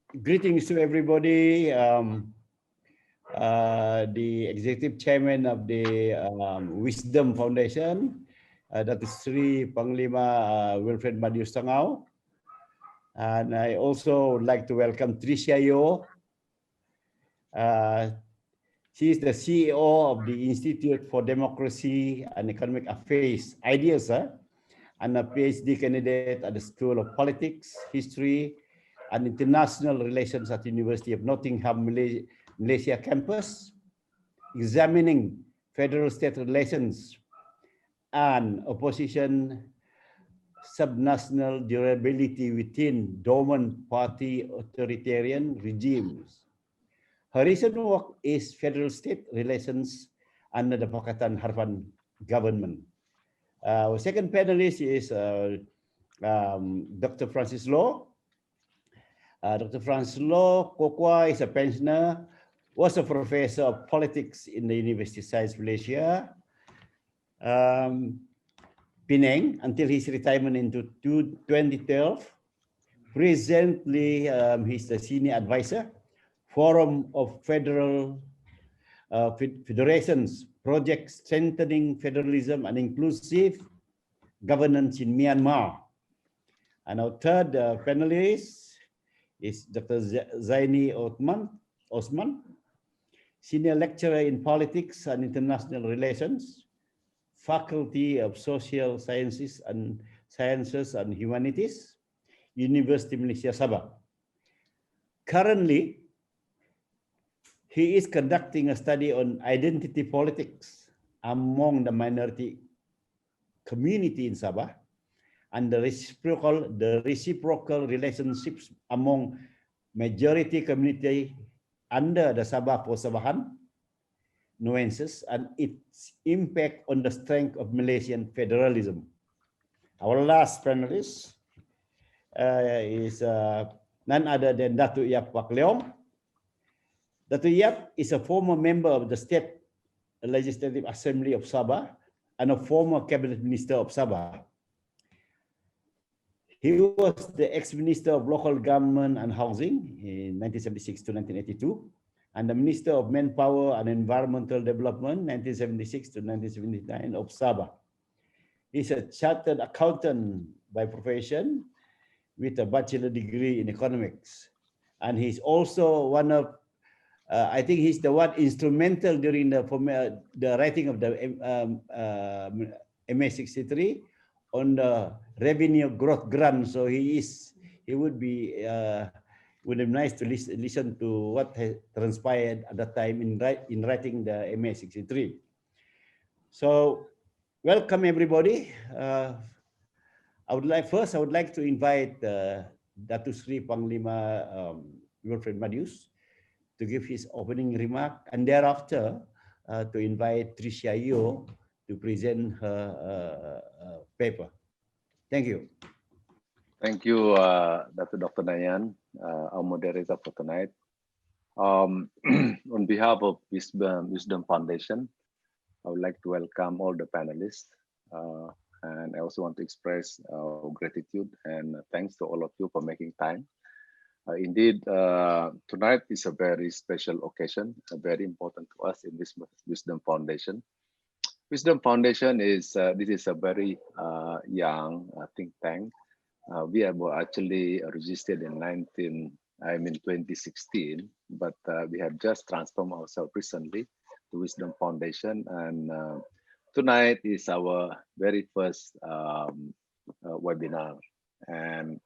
Greetings to everybody. The executive chairman of the Wisdom Foundation, that is Seri Panglima Wilfred Madius Tangau. And I also would like to welcome Tricia Yeoh. She is the CEO of the Institute for Democracy and Economic Affairs, Ideas, and a PhD candidate at the School of Politics, History, and International Relations at the University of Nottingham, Malaysia campus, examining federal-state relations and opposition subnational durability within dormant party authoritarian regimes. Her recent work is federal-state relations under the Pakatan Harapan government. Our second panelist is Dr. Francis Law. Dr. Francis Law Kokwa is a pensioner, was a professor of politics in the University of Science Malaysia, Penang, until his retirement in 2012. Presently, he's the senior advisor, Forum of Federal Federations, Project Strengthening Federalism and Inclusive Governance in Myanmar. And our third panelist is Dr. Zaini Othman, senior lecturer in politics and international relations, Faculty of Social Sciences and Humanities, University of Malaysia Sabah. Currently, he is conducting a study on identity politics among the minority community in Sabah and the reciprocal relationships among majority community under the Sabah Posabahan nuances and its impact on the strength of Malaysian federalism. Our last panelist is none other than Datuk Leong. Datuk Yap is a former member of the State Legislative Assembly of Sabah and a former cabinet minister of Sabah. He was the ex-minister of local government and housing in 1976 to 1982, and the Minister of Manpower and Environmental Development 1976 to 1979 of Sabah. He's a chartered accountant by profession with a bachelor degree in economics. And he's also one of, I think he's the one instrumental during the writing of the MA63 on the revenue growth grant. So he would be nice to listen to what has transpired at that time in writing the MA63. So welcome everybody. I would like to invite Datuk Seri Panglima Wilfred Madius to give his opening remark, and thereafter to invite Tricia Yeoh to present her paper. Thank you. Thank you, Dr. Nayan, our moderator for tonight. On behalf of Wisdom Foundation, I would like to welcome all the panelists. And I also want to express our gratitude and thanks to all of you for making time. Indeed, tonight is a very special occasion, very important to us in this Wisdom Foundation. Wisdom Foundation is this is a very young think tank. We were actually registered in 2016, but we have just transformed ourselves recently to Wisdom Foundation, and tonight is our very first webinar. And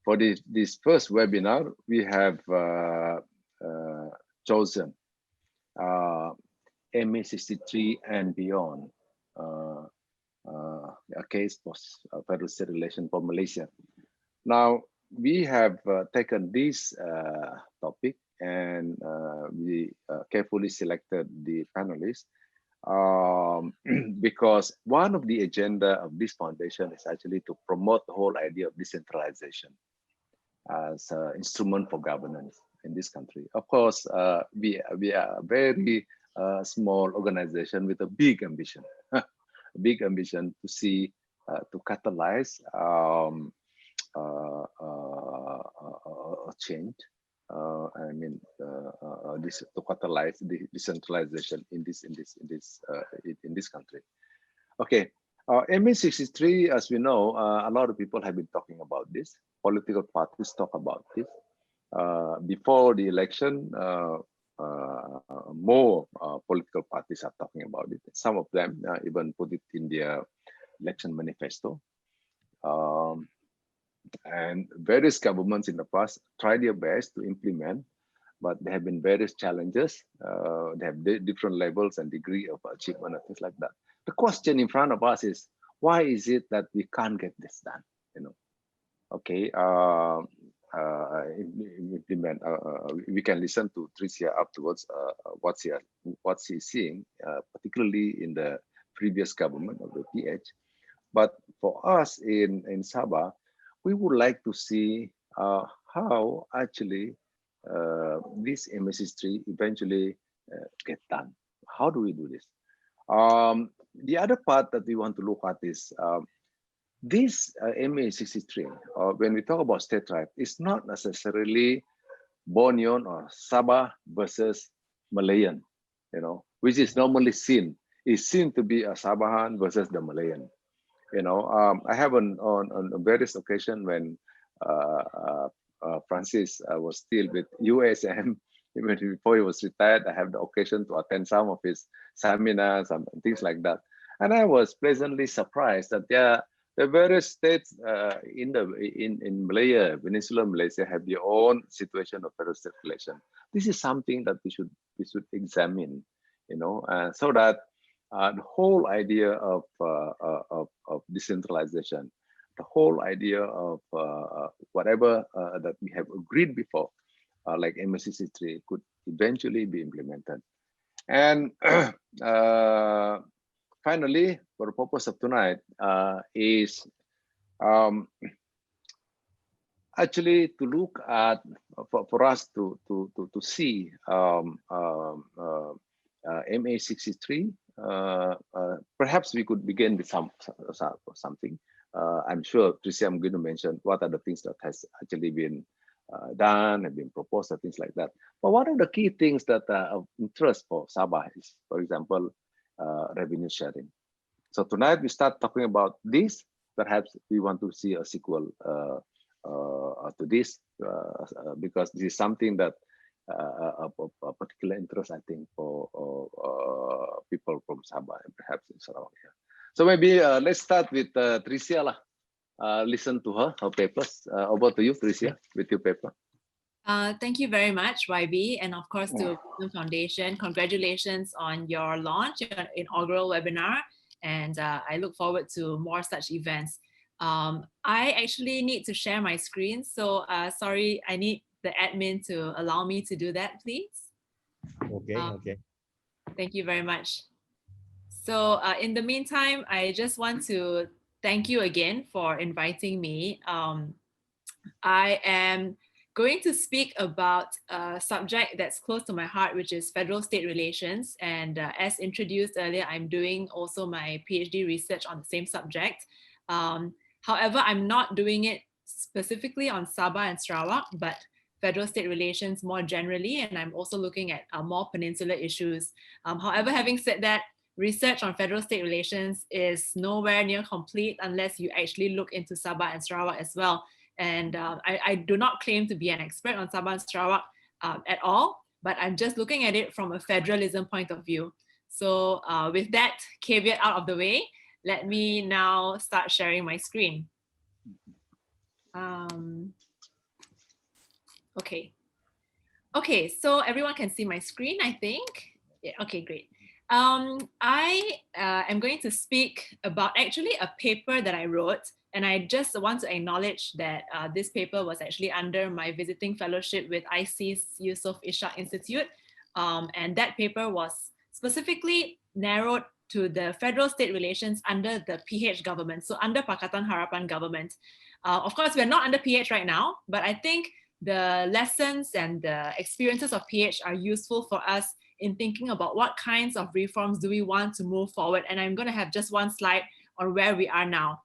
for this first webinar, we have chosen MA63 and beyond, a case for federal state relation for Malaysia. Now, we have taken this topic and we carefully selected the panelists because one of the agenda of this foundation is actually to promote the whole idea of decentralization as an instrument for governance in this country. Of course, we are a very small organization with a big ambition, to see, to catalyze change this to catalyze the decentralization in this country. Okay, MA63, as we know, a lot of people have been talking about this. Political parties talk about this. Before the election, more political parties are talking about it. Some of them even put it in their election manifesto. And various governments in the past tried their best to implement, but there have been various challenges. They have different levels and degree of achievement and things like that. The question in front of us is, why is it that we can't get this done? You know, okay, implement. We can listen to Tricia afterwards. What she's seeing, particularly in the previous government of the PH. But for us in Sabah, we would like to see how actually this MA63 eventually get done. How do we do this? The other part that we want to look at is this MA63, when we talk about state right, it's not necessarily Bornean or Sabah versus Malayan, you know, which is normally seen. It's seen to be a Sabahan versus the Malayan. You know, I have on various occasions when Francis was still with USM, even before he was retired, I have the occasion to attend some of his seminars and things like that. And I was pleasantly surprised that the various states in Malaya, Peninsular Malaysia, have their own situation of federal state relation. This is something that we should examine, you know, so that the whole idea of decentralization, the whole idea of whatever that we have agreed before, like MA63, could eventually be implemented. And finally, for the purpose of tonight, is actually to look at, for us to see MA63. Perhaps we could begin with something. I'm sure, Tricia, I'm going to mention what are the things that has actually been done and been proposed and things like that. But what are the key things that are of interest for Sabah is, for example, revenue sharing. So tonight we start talking about this. Perhaps we want to see a sequel to this because this is something that of particular interest, I think, for people from Sabah and perhaps in Sarawak. Yeah. So maybe let's start with Tricia lah. Listen to her papers. Over to you, Tricia, with your paper. Thank you very much, YB, and of course to the Foundation. Congratulations on your launch, your inaugural webinar, and I look forward to more such events. I actually need to share my screen, so sorry, I need the admin to allow me to do that, please. Okay, okay. Thank you very much. So in the meantime, I just want to thank you again for inviting me. I am going to speak about a subject that's close to my heart, which is federal-state relations. And as introduced earlier, I'm doing also my PhD research on the same subject. However, I'm not doing it specifically on Sabah and Sarawak, but federal-state relations more generally, and I'm also looking at more peninsular issues. However, having said that, research on federal-state relations is nowhere near complete unless you actually look into Sabah and Sarawak as well. And I do not claim to be an expert on Sabah and Sarawak at all, but I'm just looking at it from a federalism point of view. So with that caveat out of the way, let me now start sharing my screen. Okay, so everyone can see my screen, I think. Yeah, okay, great. I am going to speak about actually a paper that I wrote, and I just want to acknowledge that this paper was actually under my visiting fellowship with IC's Yusof Ishak Institute, and that paper was specifically narrowed to the federal-state relations under the PH government, so under Pakatan Harapan government. Of course, we're not under PH right now, but I think the lessons and the experiences of PH are useful for us in thinking about what kinds of reforms do we want to move forward. And I'm going to have just one slide on where we are now.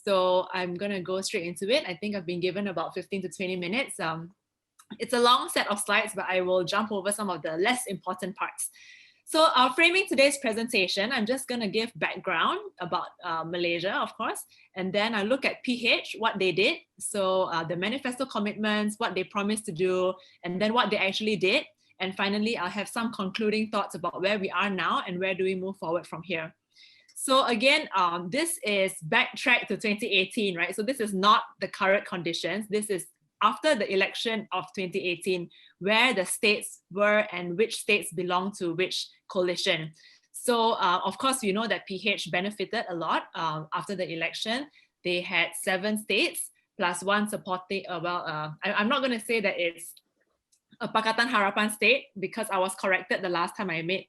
So I'm going to go straight into it. I think I've been given about 15 to 20 minutes. It's a long set of slides, but I will jump over some of the less important parts. So framing today's presentation, I'm just going to give background about Malaysia, of course, and then I look at PH, what they did. So the manifesto commitments, what they promised to do, and then what they actually did. And finally, I'll have some concluding thoughts about where we are now and where do we move forward from here. So again, this is backtrack to 2018, right? So this is not the current conditions. This is after the election of 2018, where the states were and which states belong to which coalition. So of course, we know that PH benefited a lot after the election. They had 7 states plus 1 supporting, I'm not going to say that it's a Pakatan Harapan state because I was corrected the last time I made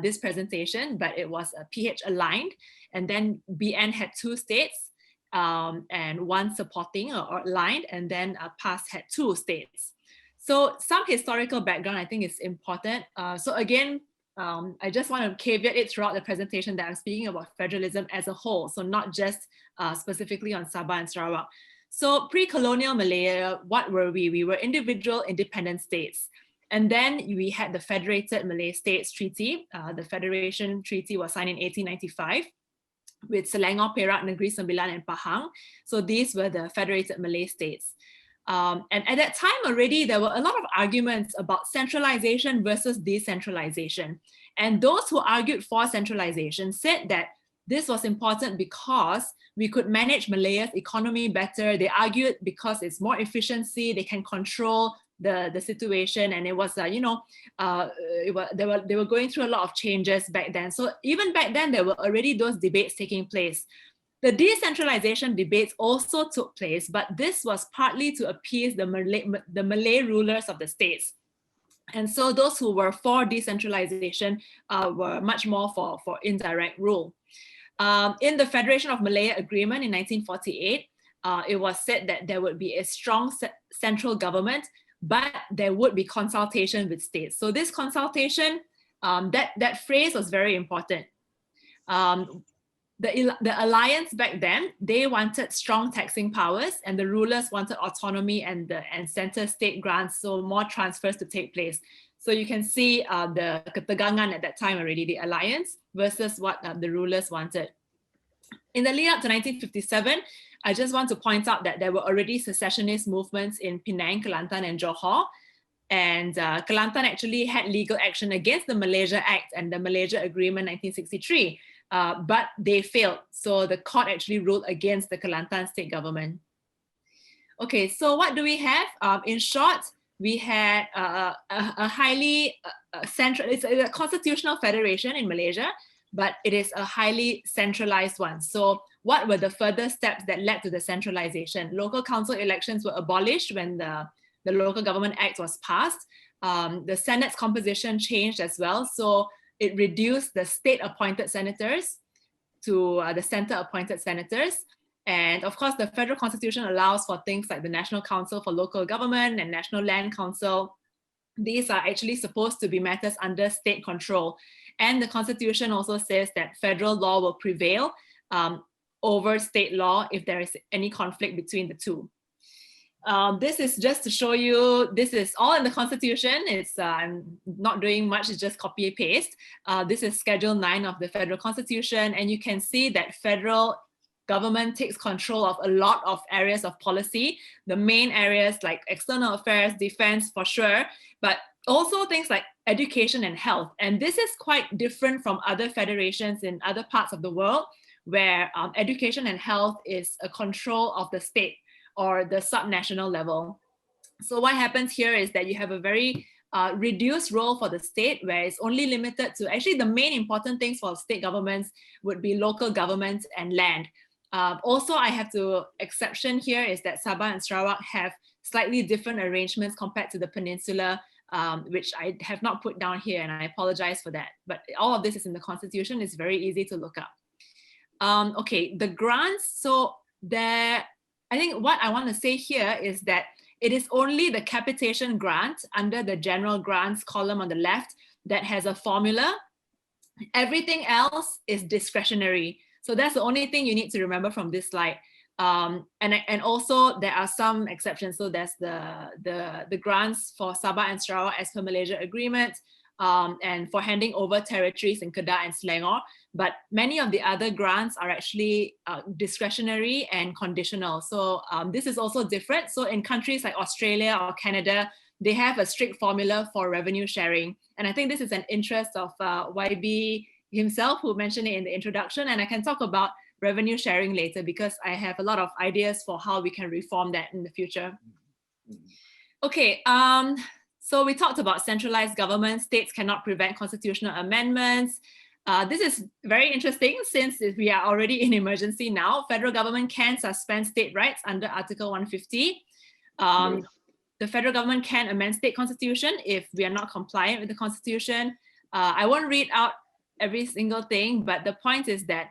this presentation, but it was a PH aligned. And then BN had 2 states and 1 supporting or aligned, and then PAS had 2 states. So some historical background I think is important. So again, I just want to caveat it throughout the presentation that I'm speaking about federalism as a whole, so not just specifically on Sabah and Sarawak. So pre-colonial Malaya, what were we? We were individual independent states. And then we had the Federated Malay States Treaty. The Federation Treaty was signed in 1895 with Selangor, Perak, Negeri Sembilan, and Pahang. So these were the Federated Malay States. And at that time already, there were a lot of arguments about centralization versus decentralization. And those who argued for centralization said that this was important because we could manage Malaya's economy better. They argued because it's more efficiency, they can control the situation, and it was they were going through a lot of changes back then. So even back then there were already those debates taking place. The decentralization debates also took place, but this was partly to appease the Malay rulers of the states. And so those who were for decentralization were much more for indirect rule. In the Federation of Malaya Agreement in 1948, it was said that there would be a strong central government, but there would be consultation with states. So this consultation, that phrase was very important. The alliance back then, they wanted strong taxing powers, and the rulers wanted autonomy and center state grants, so more transfers to take place. So you can see the ketegangan at that time already, the alliance versus what the rulers wanted. In the lead up to 1957, I just want to point out that there were already secessionist movements in Penang, Kelantan, and Johor. And Kelantan actually had legal action against the Malaysia Act and the Malaysia Agreement 1963, but they failed. So the court actually ruled against the Kelantan state government. Okay, so what do we have? In short, we had a highly central, it's a constitutional federation in Malaysia, but it is a highly centralized one. So what were the further steps that led to the centralization? Local council elections were abolished when the Local Government Act was passed. The Senate's composition changed as well. So it reduced the state-appointed senators to the center-appointed senators. And of course, the federal constitution allows for things like the National Council for Local Government and National Land Council. These are actually supposed to be matters under state control. And the constitution also says that federal law will prevail over state law if there is any conflict between the two. This is just to show you, this is all in the constitution. It's I'm not doing much, it's just copy and paste. This is Schedule 9 of the federal constitution, and you can see that federal government takes control of a lot of areas of policy. The main areas like external affairs, defense for sure, but also things like education and health. And this is quite different from other federations in other parts of the world where education and health is a control of the state or the subnational level. So what happens here is that you have a very reduced role for the state, where it's only limited to, actually the main important things for state governments would be local government and land. Also, I have to exception here is that Sabah and Sarawak have slightly different arrangements compared to the peninsula, which I have not put down here, and I apologize for that. But all of this is in the constitution. It's very easy to look up. Okay, the grants. So there, I think what I want to say here is that it is only the capitation grant under the general grants column on the left that has a formula. Everything else is discretionary. So that's the only thing you need to remember from this slide. And also there are some exceptions. So there's the grants for Sabah and Sarawak as per Malaysia agreement, and for handing over territories in Kedah and Selangor. But many of the other grants are actually discretionary and conditional. So this is also different. So in countries like Australia or Canada, they have a strict formula for revenue sharing. And I think this is an interest of YB himself, who mentioned it in the introduction. And I can talk about revenue sharing later, because I have a lot of ideas for how we can reform that in the future. Okay, so we talked about centralized government. States cannot prevent constitutional amendments. This is very interesting since we are already in emergency now. Federal government can suspend state rights under Article 150. Yes. The federal government can amend state constitution if we are not compliant with the constitution. I won't read out every single thing, but the point is that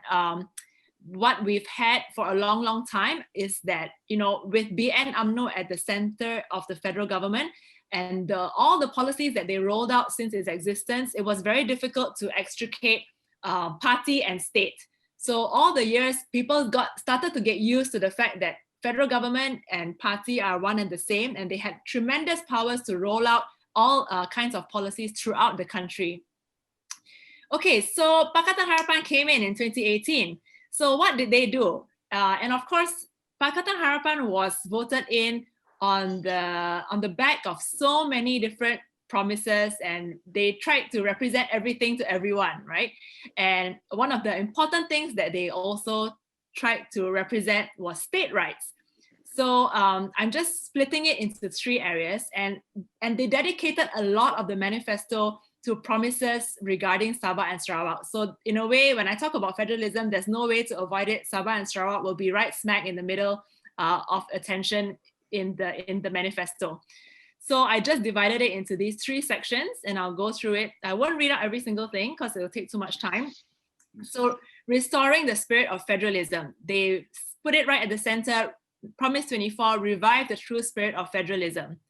what we've had for a long time is that, you know, with BN UMNO at the center of the federal government and all the policies that they rolled out since its existence, it was very difficult to extricate party and state. So all the years, people started to get used to the fact that federal government and party are one and the same, and they had tremendous powers to roll out all kinds of policies throughout the country. Okay, so Pakatan Harapan came in 2018. So what did they do? And of course, Pakatan Harapan was voted in on the back of so many different promises, and they tried to represent everything to everyone, right? And one of the important things that they also tried to represent was state rights. So I'm just splitting it into 3 areas, and they dedicated a lot of the manifesto to promises regarding Sabah and Sarawak. So in a way, when I talk about federalism, there's no way to avoid it. Sabah and Sarawak will be right smack in the middle of attention in the manifesto. So I just divided it into these 3 sections, and I'll go through it. I won't read out every single thing because it will take too much time. So restoring the spirit of federalism, they put it right at the center. Promise 24, revive the true spirit of federalism.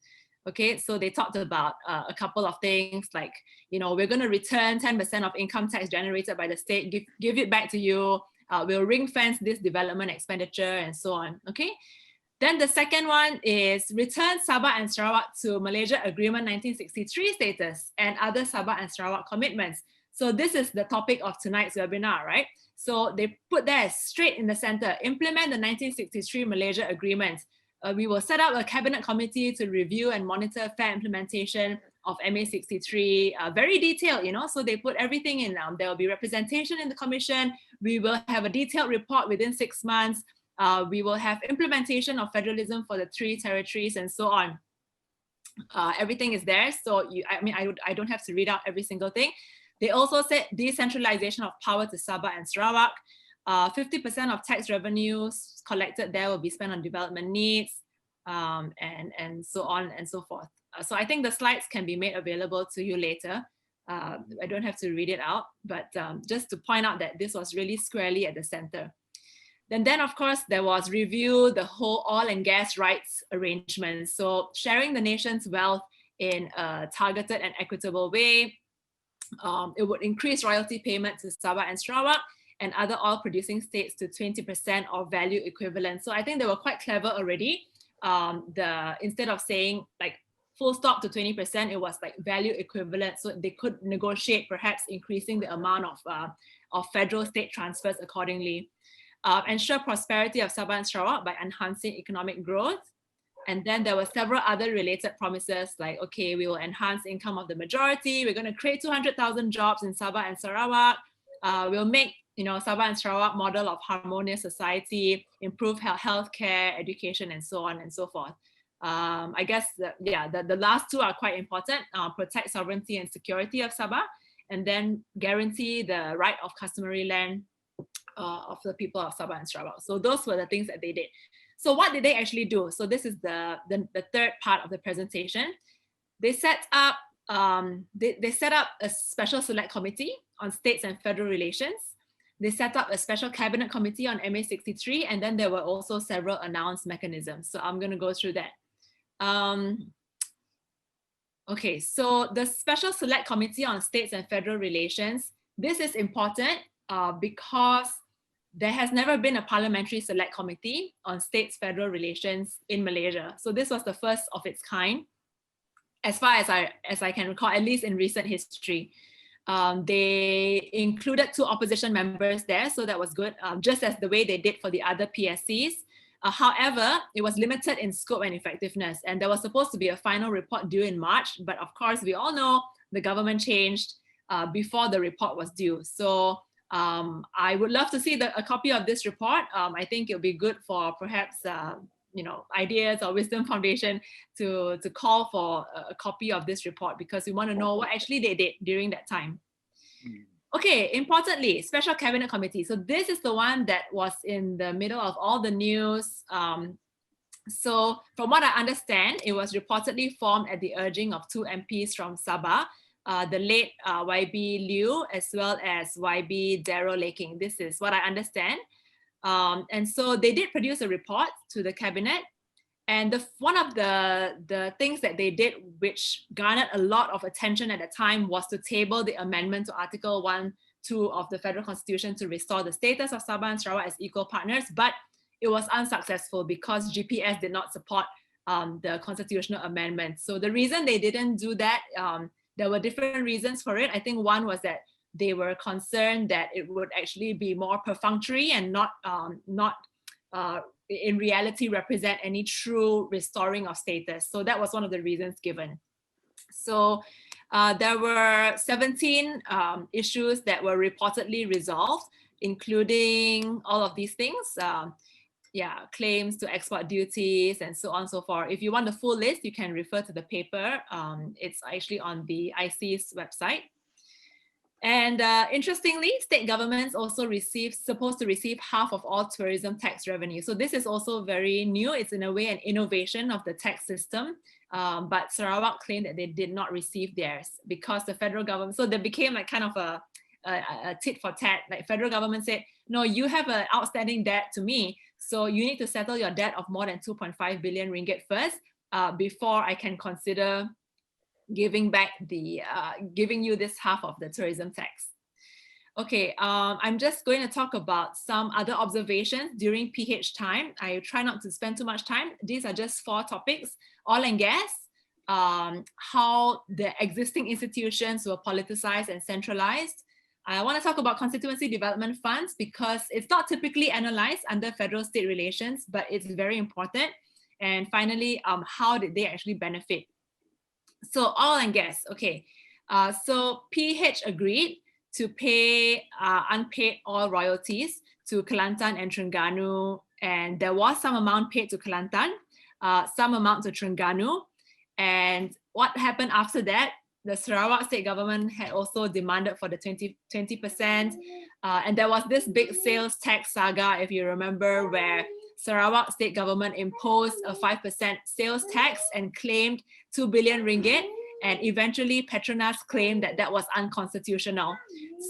Okay, so they talked about a couple of things like, you know, we're going to return 10% of income tax generated by the state, give it back to you. We'll ring fence this development expenditure and so on. Okay. Then the second one is return Sabah and Sarawak to Malaysia Agreement 1963 status and other Sabah and Sarawak commitments. So this is the topic of tonight's webinar, right? So they put there straight in the center, implement the 1963 Malaysia Agreement. We will set up a cabinet committee to review and monitor fair implementation of MA63, very detailed, you know, so they put everything in. There will be representation in the commission. We will have a detailed report within 6 months. We will have implementation of federalism for the 3 territories and so on. Everything is there. So I don't have to read out every single thing. They also said decentralization of power to Sabah and Sarawak. 50% of tax revenues collected there will be spent on development needs, and so on and so forth. So I think the slides can be made available to you later. I don't have to read it out, but just to point out that this was really squarely at the center. Then of course, there was review the whole oil and gas rights arrangements. So sharing the nation's wealth in a targeted and equitable way. It would increase royalty payment to Sabah and Sarawak and other oil producing states to 20% of value equivalent. So I think they were quite clever already. Instead of saying like full stop to 20%, it was like value equivalent. So they could negotiate perhaps increasing the amount of federal state transfers accordingly. Ensure prosperity of Sabah and Sarawak by enhancing economic growth. And then there were several other related promises like, okay, we will enhance income of the majority. We're going to create 200,000 jobs in Sabah and Sarawak. We'll make, you know, Sabah and Sarawak model of harmonious society, improve healthcare, education, and so on and so forth. I guess, the last 2 are quite important. Protect sovereignty and security of Sabah, and then guarantee the right of customary land of the people of Sabah and Sarawak. So those were the things that they did. So what did they actually do? So this is the 3rd part of the presentation. They set up they set up a special select committee on states and federal relations. They set up a special cabinet committee on MA63, and then there were also several announced mechanisms. So I'm going to go through that. Okay, so the special select committee on states and federal relations, this is important because there has never been a parliamentary select committee on states-federal relations in Malaysia. So this was the first of its kind, as far as I can recall, at least in recent history. They included 2 opposition members there, so that was good, just as the way they did for the other PSCs. However, it was limited in scope and effectiveness, and there was supposed to be a final report due in March, but of course, we all know the government changed before the report was due. So I would love to see a copy of this report. I think it would be good for perhaps Ideas or Wisdom Foundation to call for a copy of this report, because we want to know what actually they did during that time. Okay, importantly, Special Cabinet Committee. So this is the one that was in the middle of all the news. So from what I understand, it was reportedly formed at the urging of 2 MPs from Sabah, the late YB Liu as well as YB Darrow Laking. This is what I understand. And so they did produce a report to the cabinet. And one of the things that they did, which garnered a lot of attention at the time, was to table the amendment to Article 1(2) of the Federal Constitution to restore the status of Sabah and Sarawak as equal partners. But it was unsuccessful because GPS did not support the constitutional amendment. So the reason they didn't do that, there were different reasons for it. I think one was that they were concerned that it would actually be more perfunctory and not in reality represent any true restoring of status. So that was one of the reasons given. So there were 17 issues that were reportedly resolved, including all of these things. Claims to export duties and so on and so forth. If you want the full list, you can refer to the paper. It's actually on the IC's website. And interestingly, state governments also supposed to receive half of all tourism tax revenue. So this is also very new. It's in a way an innovation of the tax system. But Sarawak claimed that they did not receive theirs because the federal government, so there became like kind of a tit for tat. Like federal government said, no, you have an outstanding debt to me. So you need to settle your debt of more than 2.5 billion ringgit first before I can consider giving you this half of the tourism tax. Okay, I'm just going to talk about some other observations during PH time. I try not to spend too much time. These are just 4 topics. Oil and gas, how the existing institutions were politicized and centralized. I want to talk about constituency development funds because it's not typically analyzed under federal-state relations, but it's very important. And finally, how did they actually benefit? So oil and gas, okay. So PH agreed to pay unpaid oil royalties to Kelantan and Terengganu, and there was some amount paid to Kelantan, some amount to Terengganu. And what happened after that? The Sarawak state government had also demanded for the 20%. And there was this big sales tax saga, if you remember, where Sarawak state government imposed a 5% sales tax and claimed 2 billion ringgit. And eventually Petronas claimed that that was unconstitutional.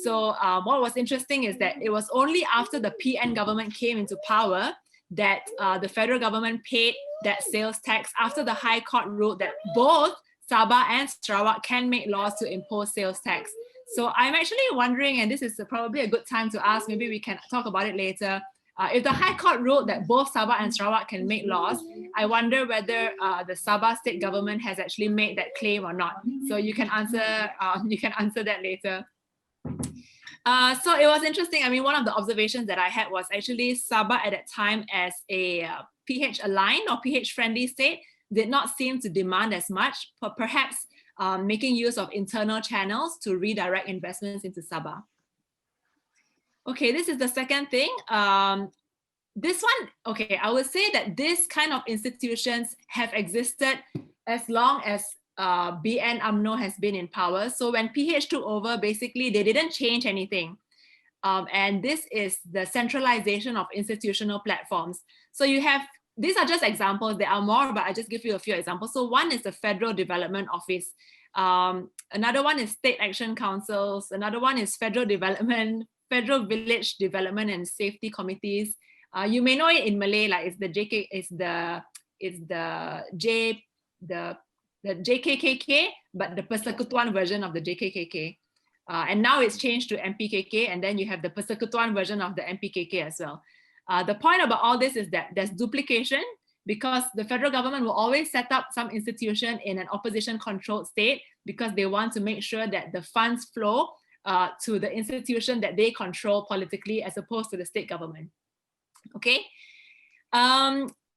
So what was interesting is that it was only after the PN government came into power that the federal government paid that sales tax, after the High Court ruled that both Sabah and Sarawak can make laws to impose sales tax. So I'm actually wondering, and this is probably a good time to ask, maybe we can talk about it later. If the High Court ruled that both Sabah and Sarawak can make laws, I wonder whether the Sabah state government has actually made that claim or not. So you can answer that later. So it was interesting. I mean, one of the observations that I had was actually Sabah at that time as a PH aligned or PH friendly state did not seem to demand as much, but perhaps making use of internal channels to redirect investments into Sabah. Okay, this is the second thing. This one, okay, I would say that this kind of institutions have existed as long as BN UMNO has been in power. So when PH took over, basically they didn't change anything. And this is the centralization of institutional platforms. So you have, these are just examples, there are more, but I just give you a few examples. So one is the Federal Development Office. Another one is State Action Councils. Another one is Federal Village Development and Safety Committees. You may know it in Malay, like it's the JKKK, but the Persekutuan version of the JKKK. And now it's changed to MPKK, and then you have the Persekutuan version of the MPKK as well. The point about all this is that there's duplication, because the federal government will always set up some institution in an opposition-controlled state because they want to make sure that the funds flow to the institution that they control politically as opposed to the state government. Okay.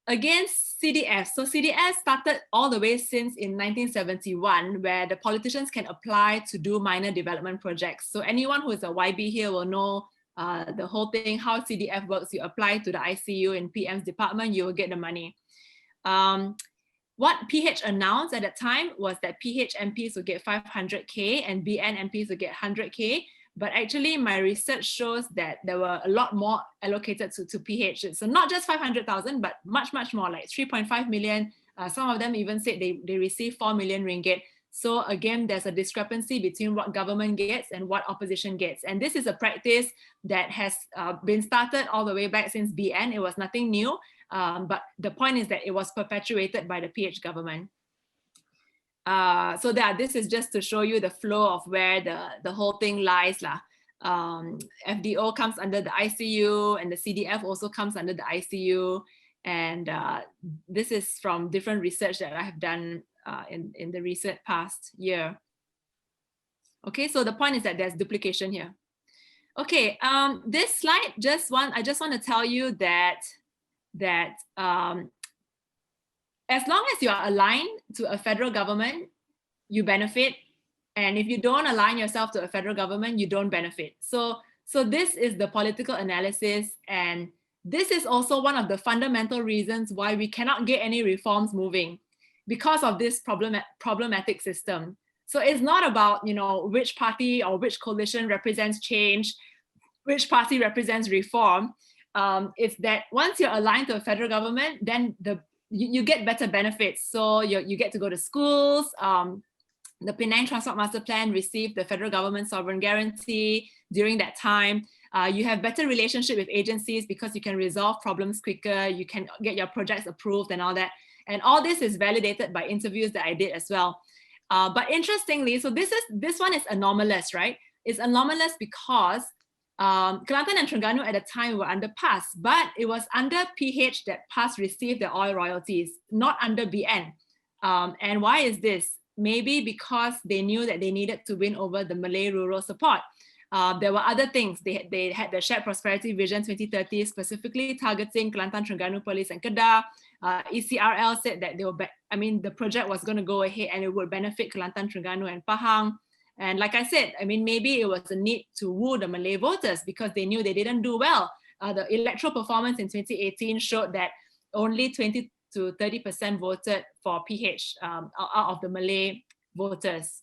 Against CDF. So CDF started all the way since in 1971, where the politicians can apply to do minor development projects. So anyone who is a YB here will know the whole thing, how CDF works. You apply to the ICU in PM's department, you will get the money. What PH announced at that time was that PH MPs would get 500K and BN MPs would get 100K. But actually, my research shows that there were a lot more allocated to PH. So not just 500,000, but much, much more, like 3.5 million. Some of them even said they received 4 million ringgit. So again, there's a discrepancy between what government gets and what opposition gets. And this is a practice that has been started all the way back since BN. It was nothing new. But the point is that it was perpetuated by the PH government. So this is just to show you the flow of where the whole thing lies. FDO comes under the ICU, and the CDF also comes under the ICU. And this is from different research that I have done in the recent past year. Okay, so the point is that there's duplication here. Okay, this slide, I just want to tell you that as long as you are aligned to a federal government, you benefit. And if you don't align yourself to a federal government, you don't benefit. So this is the political analysis. And this is also one of the fundamental reasons why we cannot get any reforms moving, because of this problematic system. So it's not about, which party or which coalition represents change, which party represents reform. It's that once you're aligned to a federal government, then you get better benefits. So you get to go to schools. The Penang Transport Master Plan received the federal government sovereign guarantee during that time. You have better relationship with agencies because you can resolve problems quicker. You can get your projects approved and all that. And all this is validated by interviews that I did as well. But interestingly, so this one is anomalous, right? It's anomalous because Kelantan and Terengganu at the time were under PAS, but it was under PH that PAS received the oil royalties, not under BN. And why is this? Maybe because they knew that they needed to win over the Malay rural support. There were other things. They had the Shared Prosperity Vision 2030, specifically targeting Kelantan, Terengganu, Perlis, and Kedah. ECRL said that the project was going to go ahead and it would benefit Kelantan, Terengganu, and Pahang. And like I said, maybe it was a need to woo the Malay voters because they knew they didn't do well. The electoral performance in 2018 showed that only 20 to 30% voted for PH out of the Malay voters.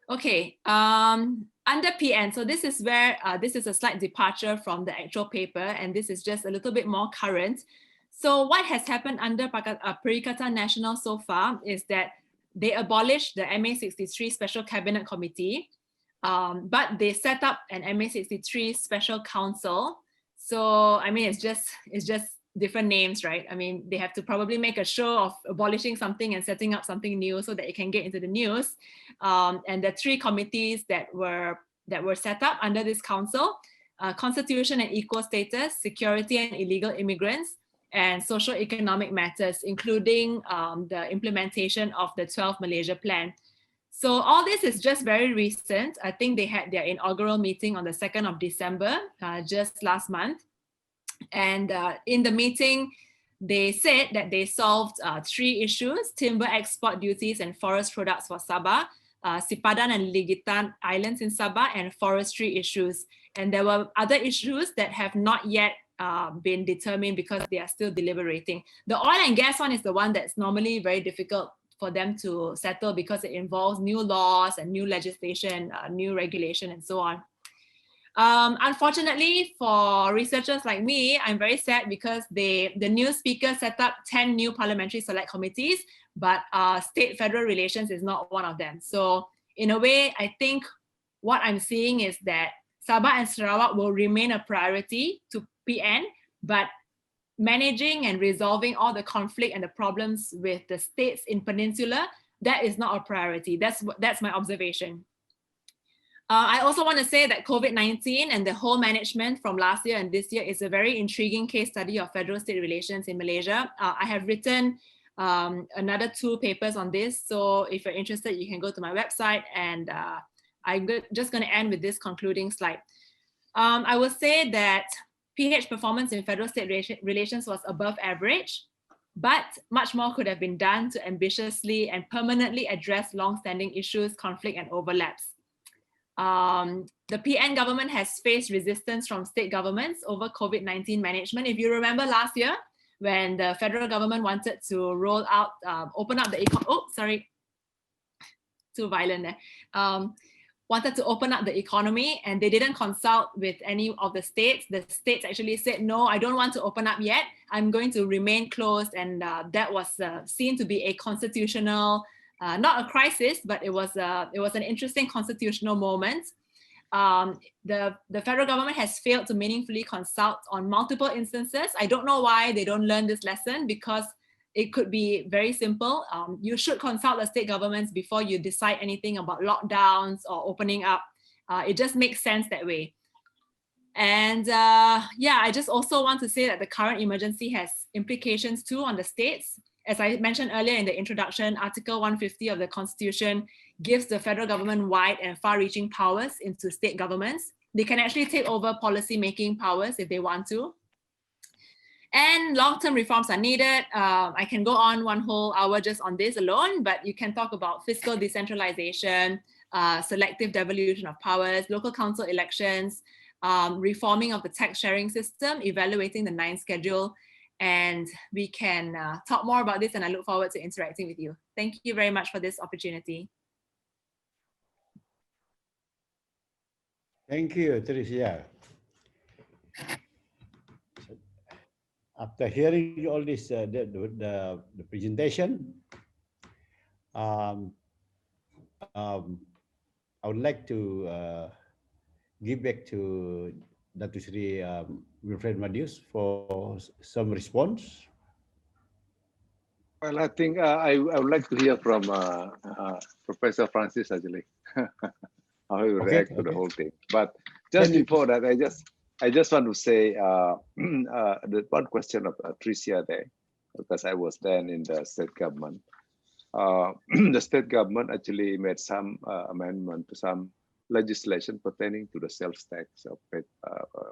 Okay, under PN, so this is where, this is a slight departure from the actual paper, and this is just a little bit more current. So what has happened under Perikatan Nasional so far is that they abolished the MA63 Special Cabinet Committee, but they set up an MA63 Special Council. So, it's just different names, right? They have to probably make a show of abolishing something and setting up something new so that it can get into the news. And the three committees that were set up under this council, Constitution and Equal Status, Security and Illegal Immigrants, and Social Economic Matters, including the implementation of the 12 Malaysia Plan. So all this is just very recent. I think they had their inaugural meeting on the 2nd of December, just last month. And in the meeting, they said that they solved 3 issues: timber export duties and forest products for Sabah, Sipadan and Ligitan Islands in Sabah, and forestry issues. And there were other issues that have not yet been determined because they are still deliberating. The oil and gas one is the one that's normally very difficult for them to settle because it involves new laws and new legislation, new regulation, and so on. Unfortunately for researchers like me, I'm very sad because the new speaker set up 10 new parliamentary select committees, but state-federal relations is not one of them. So in a way, I think what I'm seeing is that Sabah and Sarawak will remain a priority to PN, but managing and resolving all the conflict and the problems with the states in Peninsula, that is not a priority. That's my observation. I also want to say that COVID-19 and the whole management from last year and this year is a very intriguing case study of federal-state relations in Malaysia. I have written another 2 papers on this. So if you're interested, you can go to my website, and I'm just going to end with this concluding slide. I will say that PH performance in federal-state relations was above average, but much more could have been done to ambitiously and permanently address long-standing issues, conflict, and overlaps. The PN government has faced resistance from state governments over COVID-19 management. If you remember last year, when the federal government wanted to roll out, open up the too violent there. Wanted to open up the economy, and they didn't consult with any of the states. The states actually said, no, I don't want to open up yet. I'm going to remain closed. And that was seen to be a constitutional, not a crisis, but it was an interesting constitutional moment. The federal government has failed to meaningfully consult on multiple instances. I don't know why they don't learn this lesson, because it could be very simple. You should consult the state governments before you decide anything about lockdowns or opening up. It just makes sense that way. And yeah, I just also want to say that the current emergency has implications too on the states. As I mentioned earlier in the introduction, Article 150 of the Constitution gives the federal government wide and far-reaching powers into state governments. They can actually take over policy-making powers if they want to. And long-term reforms are needed. I can go on 1 whole hour just on this alone, but you can talk about fiscal decentralization, selective devolution of powers, local council elections, reforming of the tax sharing system, evaluating the 9th schedule, and we can talk more about this, and I look forward to interacting with you. Thank you very much for this opportunity. Thank you, Tricia. After hearing all this, the presentation, I would like to give back to Datuk Seri Wilfred Madius for some response. Well, I think I would like to hear from Professor Francis actually, how he will react to the whole thing. But just before that, I just want to say the one question of Tricia there, because I was then in the state government. The state government actually made some amendment to some legislation pertaining to the sales tax of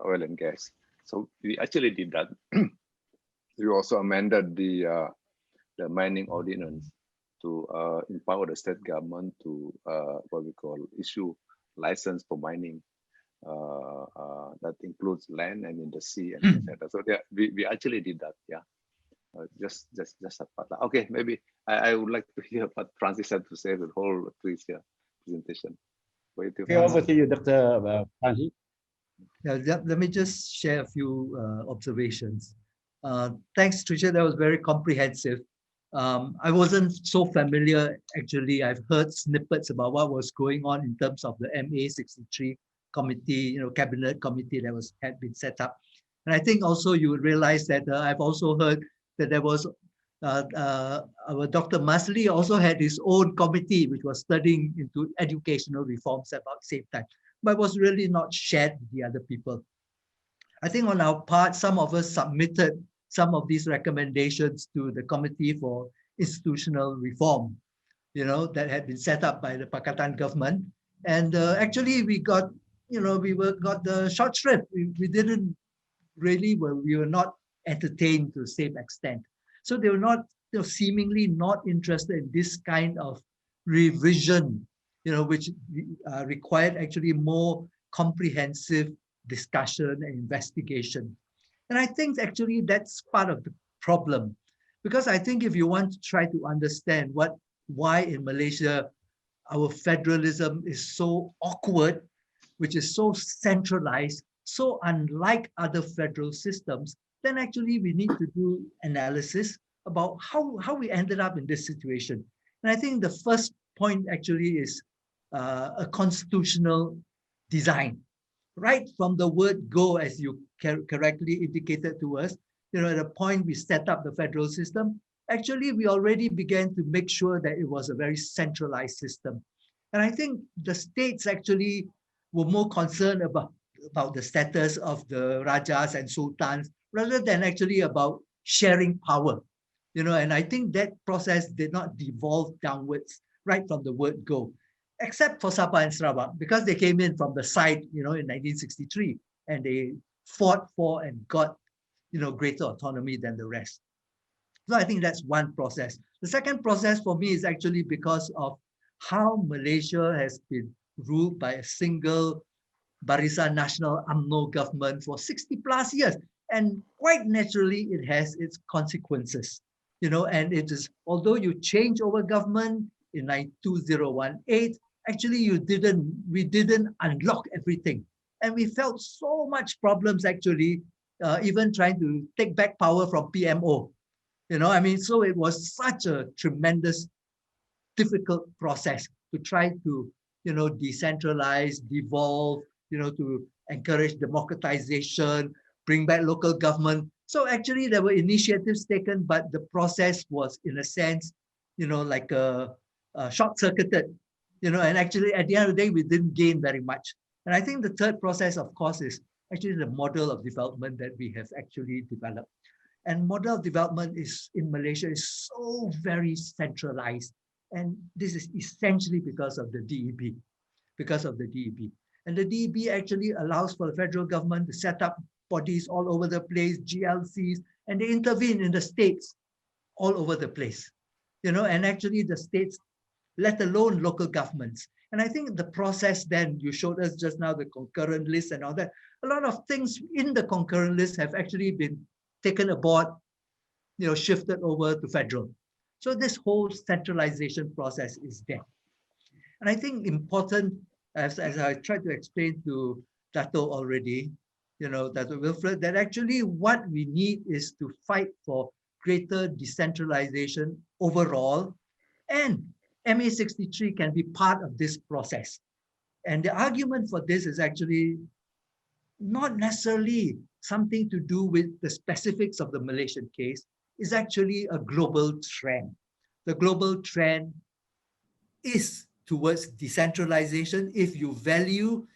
oil and gas. So we actually did that. We also amended the mining ordinance to empower the state government to what we call issue license for mining. That includes land and in the sea and etc. So yeah, we actually did that. Yeah, just a part. Okay, maybe I would like to hear what Francis had to say the whole Tricia presentation. Okay, over to you, Dr. Francis. Yeah, let me just share a few observations. Thanks, Tricia. That was very comprehensive. I wasn't so familiar, actually. I've heard snippets about what was going on in terms of the MA63 committee, cabinet committee that had been set up. And I think also you would realize that I've also heard that there was our Dr. Masli also had his own committee which was studying into educational reforms about the same time, but was really not shared with the other people. I think on our part, some of us submitted some of these recommendations to the Committee for Institutional Reform, that had been set up by the Pakatan government. And actually we got, got the short shrift. We didn't really, we were not entertained to the same extent. So they were not, seemingly not interested in this kind of revision, which required actually more comprehensive discussion and investigation. And I think actually that's part of the problem, because I think if you want to try to understand why in Malaysia our federalism is so awkward, which is so centralized, so unlike other federal systems, then actually we need to do analysis about how we ended up in this situation. And I think the first point actually is a constitutional design. Right from the word go, as you correctly indicated to us, at the point we set up the federal system, actually we already began to make sure that it was a very centralized system. And I think the states actually were more concerned about the status of the Rajas and Sultans rather than actually about sharing power. And I think that process did not devolve downwards right from the word go, except for Sabah and Sarawak, because they came in from the side, in 1963, and they fought for and got, greater autonomy than the rest. So I think that's one process. The second process for me is actually because of how Malaysia has been ruled by a single Barisan Nasional UMNO government for 60 plus years. And quite naturally, it has its consequences. And it is, although you change over government in 2018, actually we didn't unlock everything. And we felt so much problems actually, even trying to take back power from PMO. So it was such a tremendous, difficult process to try to, decentralize, devolve, to encourage democratization, bring back local government. So actually there were initiatives taken, but the process was in a sense, like a short-circuited, and actually at the end of the day, we didn't gain very much. And I think the third process, of course, is actually the model of development that we have actually developed. And model of development in Malaysia is so very centralized. And this is essentially because of the DEB, And the DEB actually allows for the federal government to set up bodies all over the place, GLCs, and they intervene in the states all over the place. And actually the states, let alone local governments. And I think the process then, you showed us just now the concurrent list and all that, a lot of things in the concurrent list have actually been taken aboard, shifted over to federal. So this whole centralization process is there. And I think important, as I tried to explain to Datuk already, Datuk Wilfred, that actually what we need is to fight for greater decentralization overall, and MA63 can be part of this process. And the argument for this is actually not necessarily something to do with the specifics of the Malaysian case, is actually a global trend. The global trend is towards decentralization if you value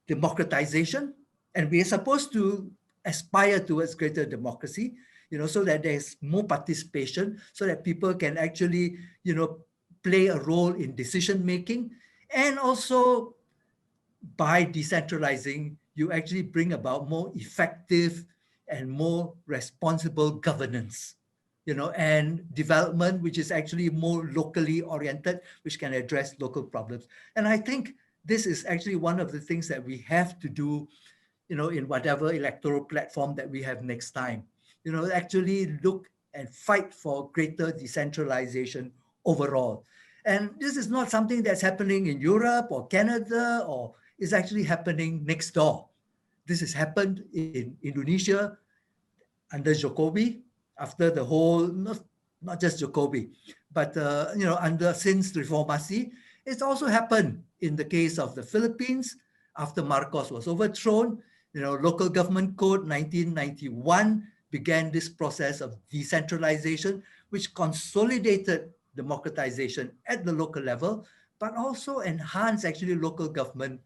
democratization, and we are supposed to aspire towards greater democracy, so that there's more participation, so that people can actually, play a role in decision making. And also by decentralizing, you actually bring about more effective and more responsible governance, and development, which is actually more locally oriented, which can address local problems. And I think this is actually one of the things that we have to do, in whatever electoral platform that we have next time, actually look and fight for greater decentralization overall. And this is not something that's happening in Europe or Canada, or is actually happening next door. This has happened in Indonesia under Jokowi, after the whole, not just Jokowi, but since Reformasi. It's also happened in the case of the Philippines after Marcos was overthrown. Local government code 1991 began this process of decentralization, which consolidated democratization at the local level, but also enhanced actually local government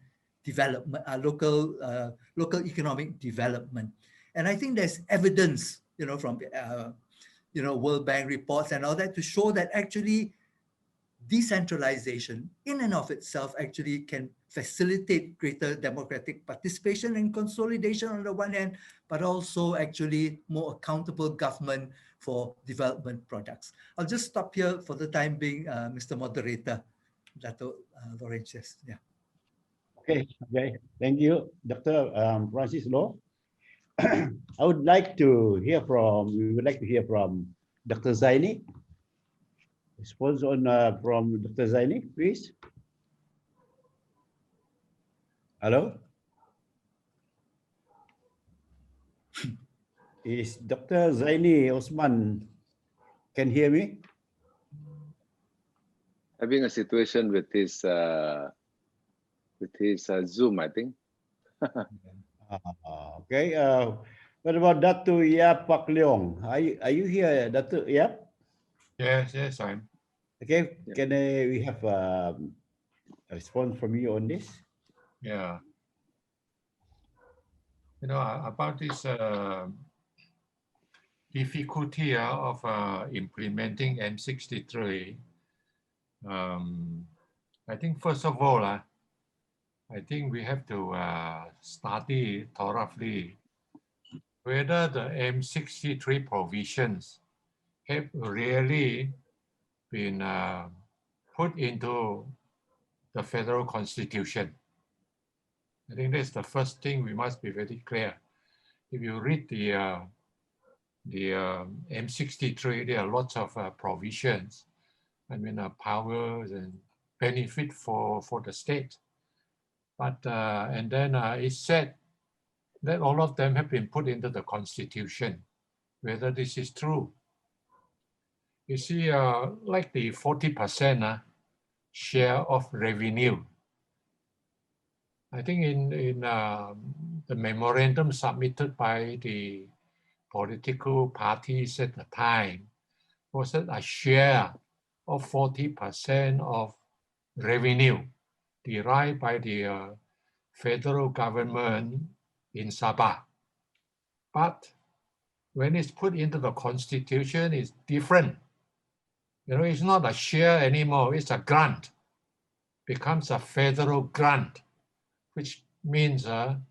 development, local economic development. And I think there's evidence, from World Bank reports and all that, to show that actually decentralization in and of itself actually can facilitate greater democratic participation and consolidation on the one hand, but also actually more accountable government for development products. I'll just stop here for the time being, Mr. Moderator, Datuk Laurentius. Yeah. Okay. Thank you, Dr. Francis Loh. We would like to hear from Dr. Zaini. Response on from Dr. Zaini, please. Hello? Is Dr. Zaini Othman can hear me? Having a situation with his Zoom, I think. Okay. What about Datuk Pak Leong? Are you here, Datuk? Yeah. Yes, I'm. Okay. Yeah. Can we have response from you on this? Yeah. You know, about this difficulty of implementing MA63, I think first of all, I think we have to study thoroughly whether the MA63 provisions have really been put into the federal constitution. I think that's the first thing we must be very clear. If you read the MA63, there are lots of provisions, I mean powers and benefit for the state. But and then it said that all of them have been put into the constitution. Whether this is true. You see, like the 40% share of revenue. I think in the memorandum submitted by the political parties at the time was that a share of 40% of revenue derived by the federal government in Sabah. But when it's put into the constitution, it's different. You know, it's not a share anymore, it's a grant. Becomes a federal grant, which means in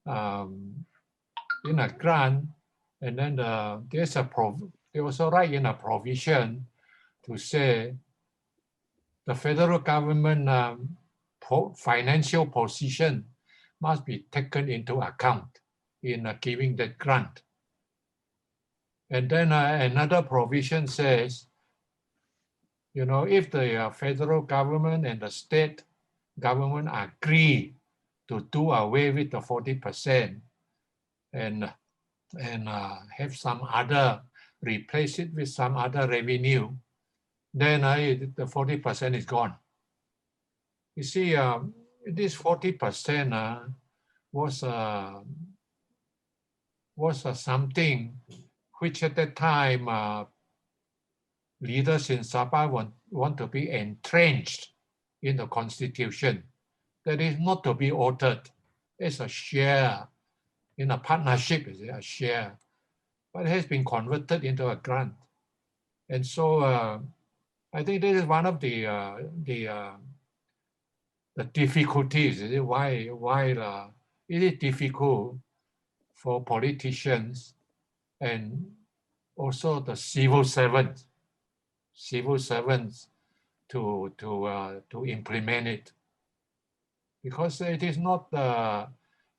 a grant, and then they also write in a provision to say the federal government financial position must be taken into account in giving that grant. And then another provision says, you know, if the federal government and the state government agree to do away with the 40% and have some other, replace it with some other revenue, then the 40% is gone. You see, this 40% was something which at that time leaders in Sabah want to be entrenched in the constitution. That is not to be altered. It's a share in a partnership, is a share, but it has been converted into a grant. And so I think this is one of the difficulties. Is why it is difficult for politicians and also the civil servants to implement it, because it is not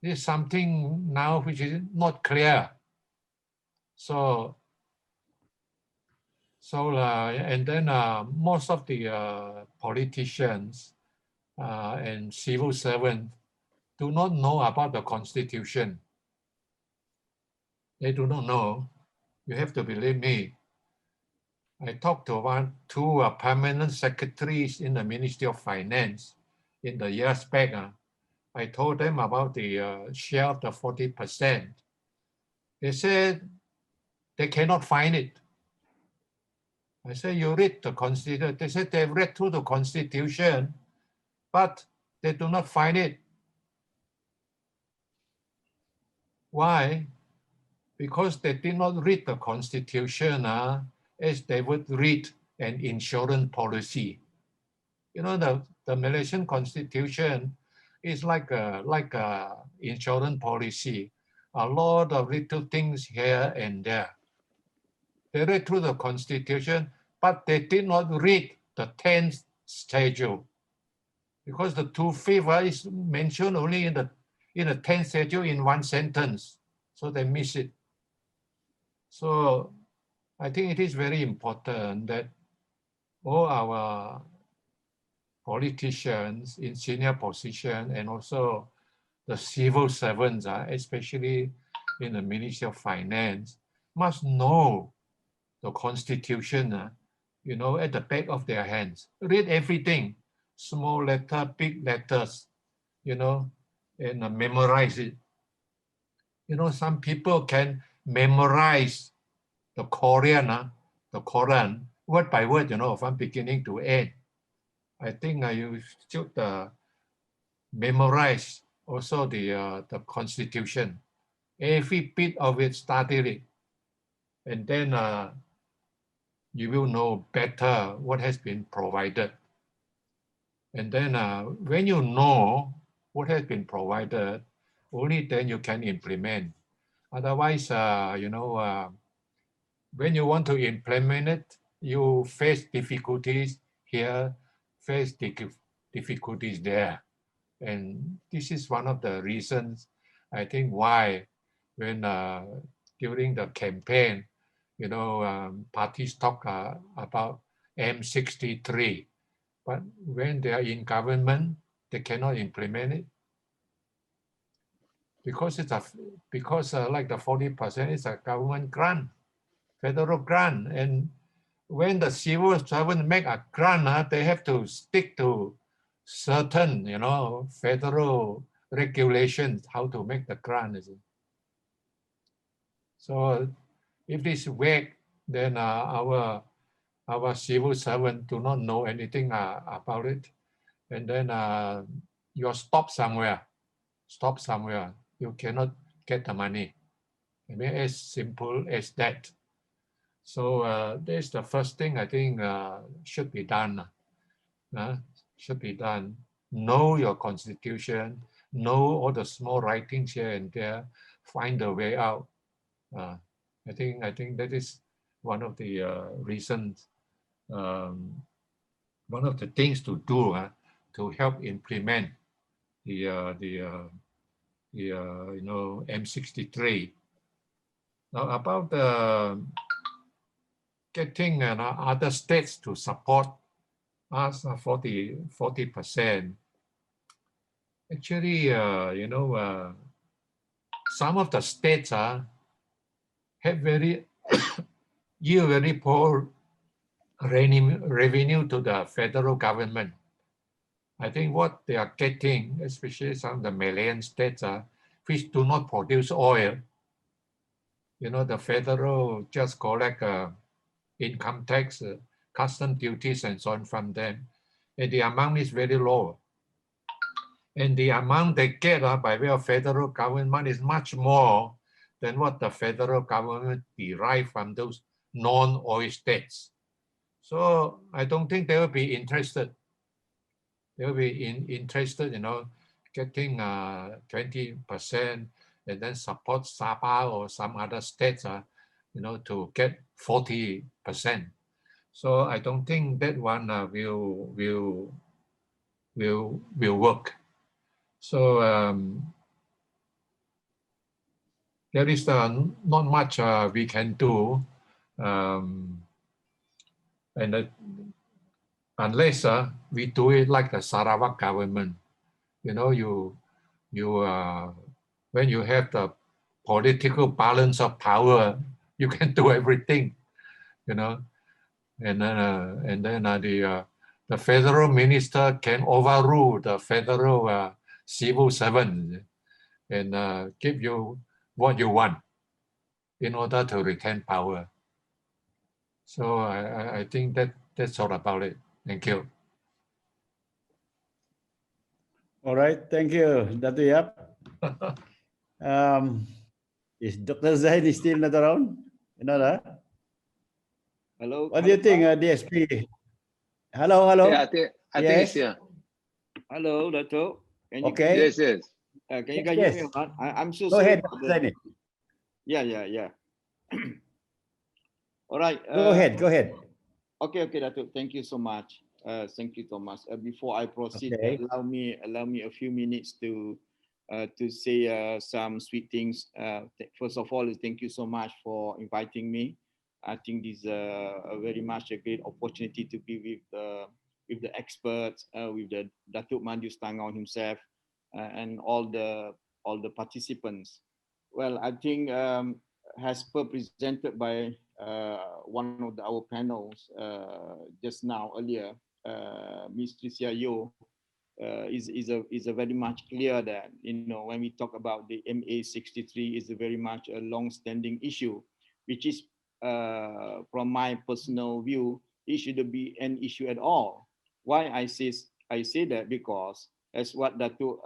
it is something now which is not clear. So and then most of the politicians and civil servants do not know about the constitution. They do not know. You have to believe me. I talked to two permanent secretaries in the Ministry of Finance in the years back. I told them about the share of the 40%. They said they cannot find it. I said, you read the Constitution. They said they've read through the Constitution, but they do not find it. Why? Because they did not read the Constitution as they would read an insurance policy. You know, the Malaysian Constitution is like a insurance policy. A lot of little things here and there. They read through the Constitution, but they did not read the 10th schedule, because the 2/5 is mentioned only in the 10th schedule in one sentence, so they miss it. So I think it is very important that all our politicians in senior position and also the civil servants, especially in the Ministry of Finance, must know the Constitution, you know, at the back of their hands. Read everything, small letter, big letters, you know, and memorize it. You know, some people can memorize the Quran word by word, you know, from beginning to end. I think you should memorize also the Constitution. Every bit of it, study it, and then you will know better what has been provided. And then when you know what has been provided, only then you can implement. Otherwise, when you want to implement it, you face difficulties here, face difficulties there. And this is one of the reasons, I think, why when during the campaign, parties talk about MA63, but when they are in government, they cannot implement it because like the 40% is a government grant, federal grant, and when the civil servant make a grant, they have to stick to certain, federal regulations how to make the grant. So if it's vague, then our civil servant do not know anything about it, and then you're stopped somewhere. You cannot get the money. I mean, as simple as that. So that's the first thing I think should be done. Should be done. Know your Constitution. Know all the small writings here and there. Find a way out. I think that is one of the reasons. One of the things to do to help implement the MA63. Now about getting other states to support us 40%. Actually, some of the states have very yield very poor revenue to the federal government. I think what they are getting, especially some of the Malayan states, which do not produce oil, the federal just collect income tax, custom duties, and so on from them. And the amount is very low. And the amount they get by way of federal government is much more than what the federal government derive from those non-oil states. So I don't think they will be interested. They will be interested, getting 20% and then support Sabah or some other states, to get 40%. So I don't think that one will work. So there is not much we can do, and unless we do it like the Sarawak government, when you have the political balance of power, you can do everything, and then the federal minister can overrule the federal civil servant and give you what you want in order to retain power. So I think that's all about it. Thank you. All right, thank you, Datuk Yap. Is Dr. Zaini still not around? Hello. What do you think, DSP? Hello. Yeah, I think it's here. Hello, Datuk. Can you Okay. Yes. can you guys hear me? I'm so Go sorry. ahead, Dr. Zaini. Yeah. All right. Go ahead. Okay, Datuk. Thank you so much. Thank you, Thomas. Before I proceed, Okay. allow me a few minutes to say some sweet things. First of all, thank you so much for inviting me. I think this is very much a great opportunity to be with the experts, with the Datuk Madius Tangau himself, and all the participants. Well, I think as per presented by one of our panels just now earlier, Ms. Tricia Yeoh, is a very much clear that when we talk about the MA63 is a very much a long-standing issue, which is from my personal view, it shouldn't be an issue at all. Why I say that? Because as what Datuk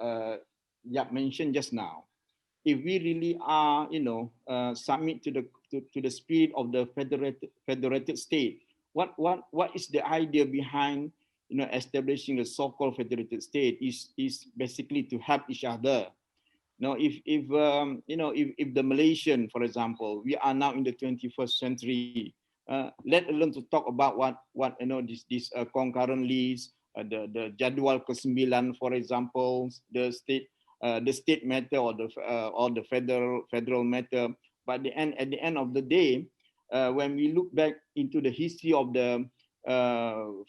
Yap mentioned just now, if we really are, submit to the spirit of the federated state, what is the idea behind, establishing a so-called federated state? Is basically to help each other. Now, if the Malaysian, for example, we are now in the 21st century, let alone to talk about what this concurrent list, the Jadual ke-9, for example, the state matter or the federal matter. But at the end of the day, when we look back into the history of the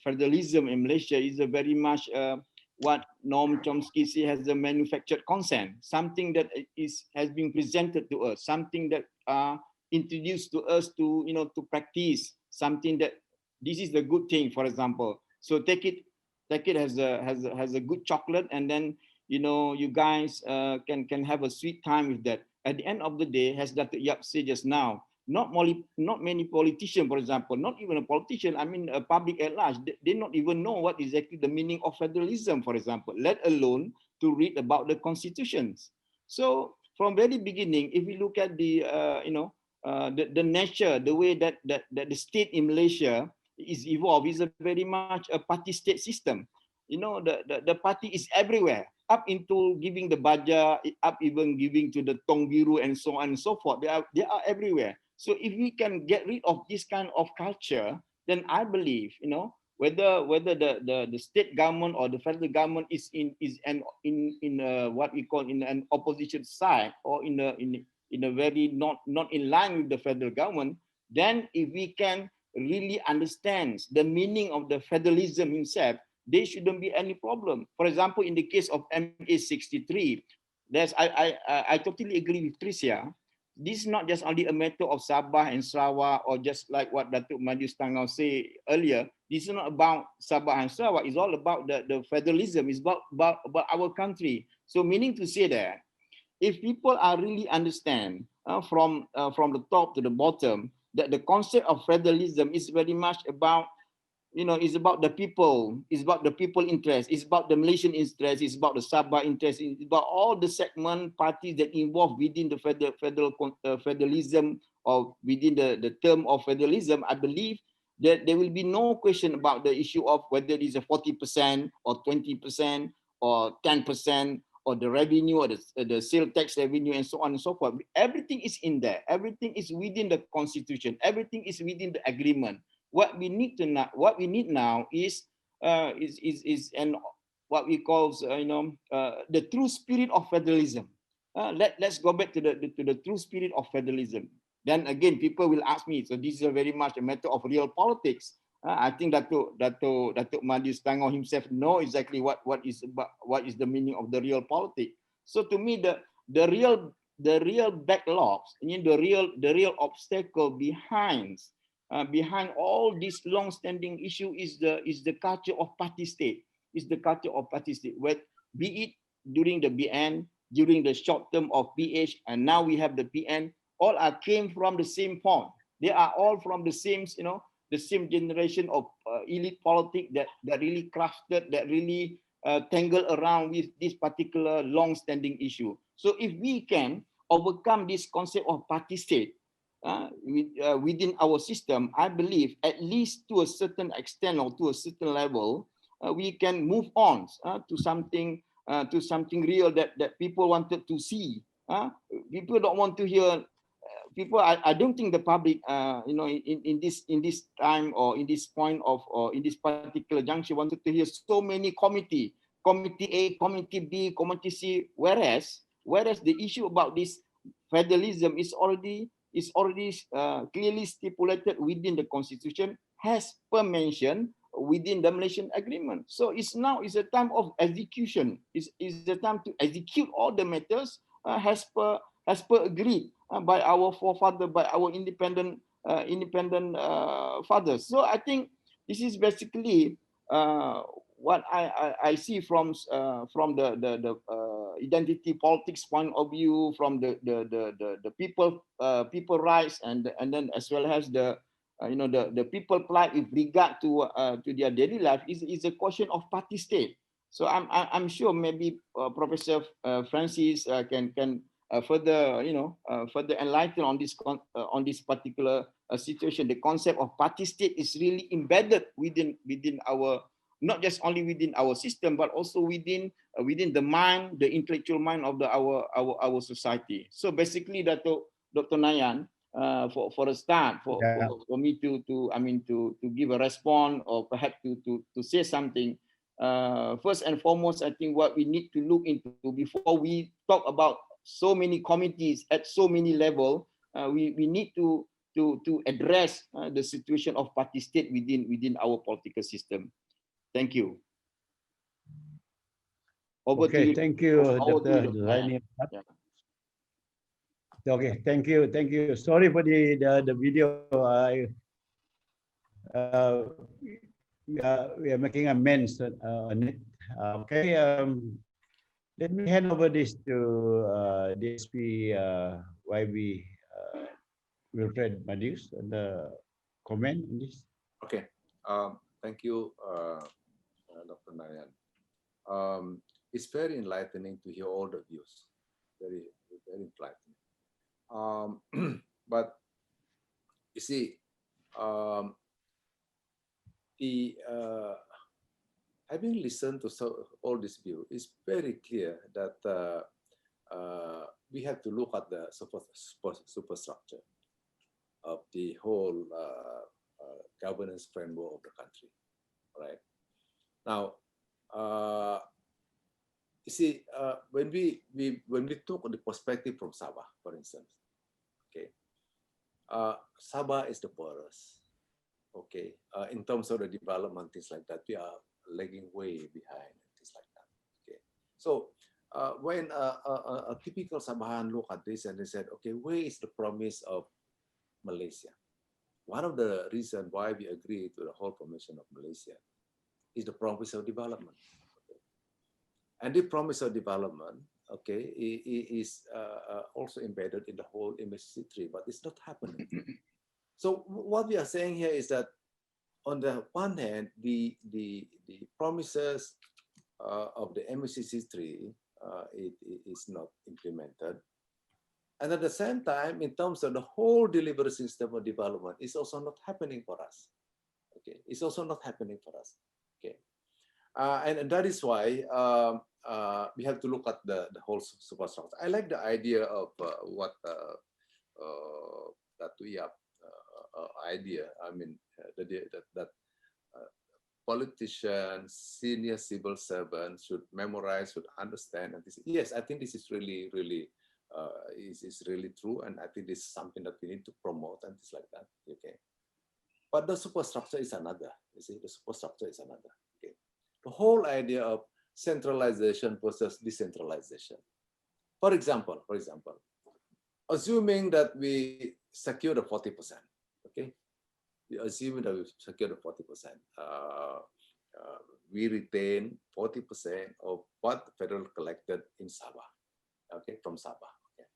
federalism in Malaysia, is a very much what Noam Chomsky says has a manufactured consent, something that has been presented to us, something that introduced to us to practice, something that this is the good thing, for example. So take it as a good chocolate, and then you guys can have a sweet time with that. At the end of the day, as Datuk Yap said just now, not many politicians, for example, not even a politician, I mean a public at large, they not even know what exactly the meaning of federalism, for example, let alone to read about the constitutions. So from very beginning, if we look at the nature, the way that the state in Malaysia is evolved, is a very much a party state system. The party is everywhere, up into giving the baja, up even giving to the tong biru and so on and so forth. They are everywhere. So if we can get rid of this kind of culture, then I believe, whether the state government or the federal government is in what we call in an opposition side, or in a very not in line with the federal government, then if we can really understand the meaning of the federalism itself, there shouldn't be any problem. For example, in the case of MA63, I totally agree with Tricia. This is not just only a matter of Sabah and Sarawak, or just like what Datuk Madius Tangau said earlier. This is not about Sabah and Sarawak. It's all about the federalism. It's about our country. So meaning to say that if people are really understand from the top to the bottom, that the concept of federalism is very much about, it's about the people, it's about the people interest, it's about the Malaysian interest, it's about the Sabah interest, it's about all the segment parties that involved within the federalism, or within the term of federalism. I believe that there will be no question about the issue of whether it is a 40% or 20% or 10%, or the revenue, or the sale tax revenue, and so on and so forth. Everything is in there. Everything is within the constitution. Everything is within the agreement. What we need now is what we call the true spirit of federalism. Let's go back to the true spirit of federalism. Then again, people will ask me, so this is very much a matter of real politics. I think Datuk Madius Tangau himself know exactly what is the meaning of the real politics. So to me, the real backlogs, the real obstacle behind all this long-standing issue is the culture of party state. Is the culture of party state. Be it during the BN, during the short term of PH, and now we have the PN. All came from the same point. They are all from the same, the same generation of elite politics that really crafted, that really tangle around with this particular long-standing issue. So if we can overcome this concept of party state within our system, I believe at least to a certain extent or to a certain level, we can move on to something real that people wanted to see. People don't want to hear. I don't think the public, in this time, or in this point of, or in this particular juncture, wanted to hear so many committee A, committee B, committee C. Whereas the issue about this federalism is already clearly stipulated within the constitution, has per mention within the Malaysian agreement. So it's a time of execution. It's the time to execute all the matters as per agreed by our forefather, by our independent fathers. So I think this is basically what I see from the identity politics point of view, from the people rights, and then as well as the the people plight with regard to their daily life is a question of party state. So I'm sure maybe Professor Francis can further further enlighten on this particular situation. The concept of party state is really embedded within our, not just only within our system, but also within the mind, the intellectual mind of our society. So basically, Dr. Nayan, for a start, for me to give a response, or perhaps to say something. First and foremost, I think what we need to look into before we talk about so many committees at so many levels, we need to address the situation of party state within our political system. Thank you. Over to you. Thank you, Dr. Zaini. Yeah. Okay, thank you. Sorry for the video. We are making amends on it. Okay, let me hand over this to DSP YB Wilfred Madius on the comment on this. Okay, thank you, Dr. Nayan. It's very enlightening to hear all the views. Very enlightening. But you see, having listened to all this view, it's very clear that we have to look at the superstructure of the whole governance framework of the country, right? Now, you see, when we took the perspective from Sabah, for instance, okay, Sabah is the poorest, okay, in terms of the development, things like that, we are lagging way behind, things like that, okay. So when a typical Sabahan look at this and they said, okay, where is the promise of Malaysia? One of the reasons why we agree to the whole formation of Malaysia is the promise of development. And the promise of development, okay, is also embedded in the whole MA63, but it's not happening. So what we are saying here is that on the one hand, the promises of the MA63 it is not implemented. And at the same time, in terms of the whole delivery system of development, it's also not happening for us. Okay, it's also not happening for us. Okay. And that is why we have to look at the whole superstructure. I like the idea of what that we have idea. I mean, that politicians, senior civil servants should memorize, should understand. And this, yes, I think this is really is really true, and I think this is something that we need to promote and things like that. Okay. But the superstructure is another. You see, the superstructure is another. Okay. The whole idea of centralization versus decentralization. For example, assuming that we secure the 40%, okay? We assume that we secure the 40%. We retain 40% of what the federal collected in Sabah, okay, from Sabah. Okay.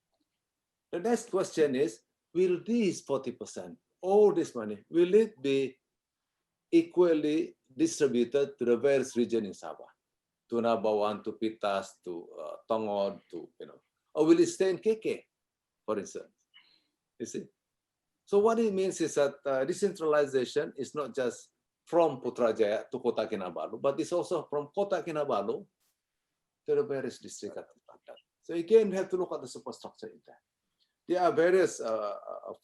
The next question is, will these 40%, all this money, will it be equally distributed to the various regions in Sabah? To Nabawan, to Pitas, to Tangau, to, or will it stay in KK, for instance? You see? So what it means is that decentralization is not just from Putrajaya to Kota Kinabalu, but it's also from Kota Kinabalu to the various districts. So again, we have to look at the superstructure in there. There are various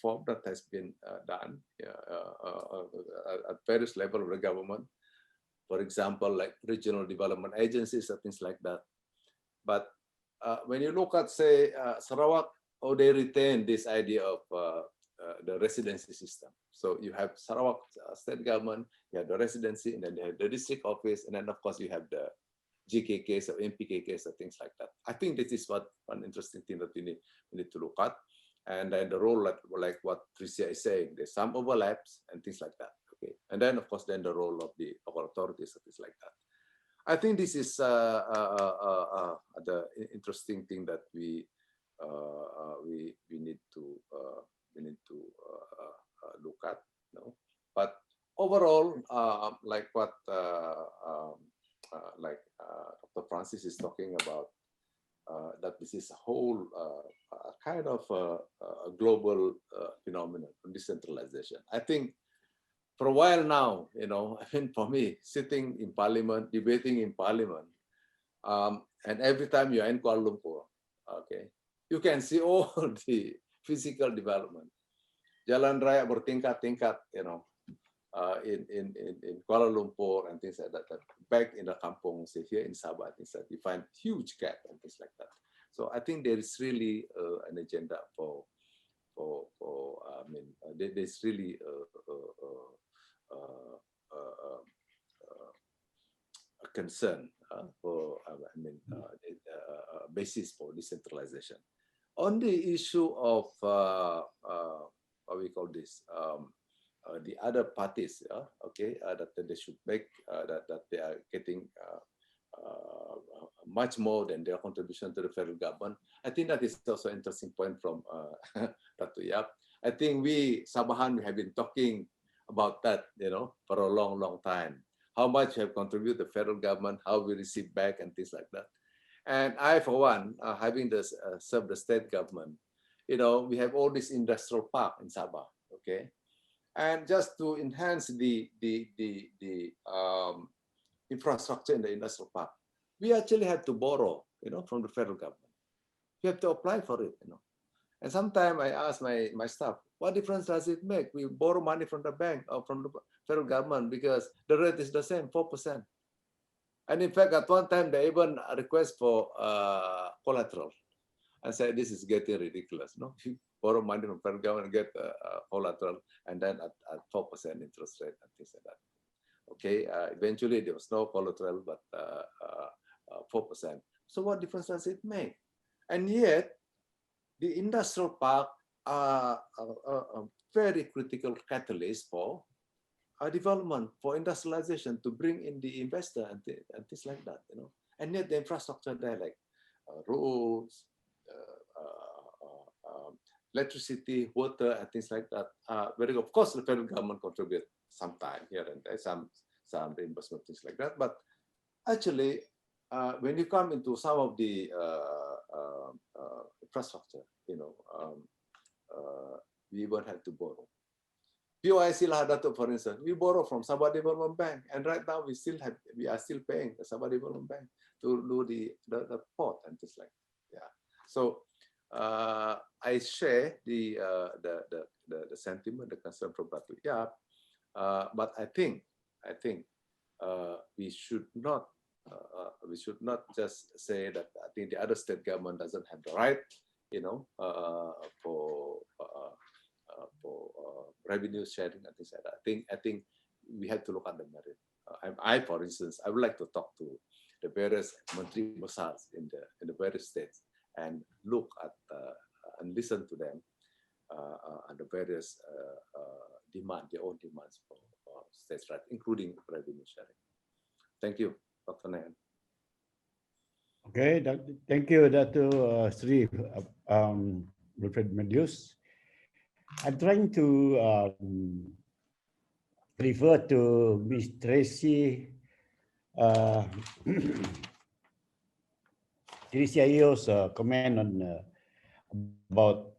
forms that has been done at various levels of the government. For example, like regional development agencies and things like that. But when you look at, say, Sarawak, they retain this idea of the residency system. So you have Sarawak state government, you have the residency, and then you have the district office, and then of course you have the GKKs or MPKKs or things like that. I think this is one interesting thing that we need to look at. And then the role, like what Tricia is saying, there's some overlaps and things like that. Okay, and then of course then the role of the local authorities and things like that. I think this is the interesting thing that we need to look at. overall, like what Dr. Francis is talking about, that this is a whole kind of a global phenomenon, decentralization. I think for a while now, you know, I mean, for me, sitting in Parliament, debating in Parliament, and every time you're in Kuala Lumpur, okay, you can see all the physical development. Jalan raya bertingkat-tingkat, you know, in Kuala Lumpur and things like that. Back in the kampung, say here in Sabah, things like you find huge gap and things like that. So I think there is really an agenda for I mean, there's really a concern for I mean, basis for decentralization. On the issue of what we call this, the other parties, okay, that they should make that they are getting much more than their contribution to the federal government. I think that is also an interesting point from Datuk Yap. I think we Sabahan have been talking about that, you know, for a long, long time. How much we have contributed to the federal government, how we receive back, and things like that. And I, for one, having this served the state government, you know, we have all this industrial park in Sabah, okay, and just to enhance the infrastructure in the industrial park, we actually had to borrow, you know, from the federal government. We have to apply for it, you know. And sometimes I ask my staff, what difference does it make? We borrow money from the bank or from the federal government because the rate is the same, 4%. And in fact, at one time, they even request for collateral. I said, this is getting ridiculous. No, you borrow money from federal government and get collateral, and then at 4% interest rate and things like that. Okay, eventually there was no collateral, but 4%. So what difference does it make? And yet, the industrial park are a very critical catalyst for development, for industrialization, to bring in the investor and things like that, you know. And yet the infrastructure there, like roads, electricity, water, and things like that, very good. Of course, the federal government contribute some time here and there, some reimbursement, things like that. But actually, when you come into some of the infrastructure, you know, we even have to borrow. POIC Lah Datuk, for instance, we borrow from Sabah Development Bank, and right now we are still paying the Sabah Development Bank to do the port and things like that. Yeah. So I share the sentiment, the concern from Datuk Yap, but I think we should not just say that I think the other state government doesn't have the right, you know, for revenue sharing and things like that. I think we have to look at the merit. For instance, I would like to talk to the various Menteri Besars in the various states and look at and listen to them and the various their own demands for states, right, including revenue sharing. Thank you, Dr. Nayan. Okay, thank you, Datuk Seri Wilfred Madius. I'm trying to refer to Ms. Tricia Yeoh's comment on about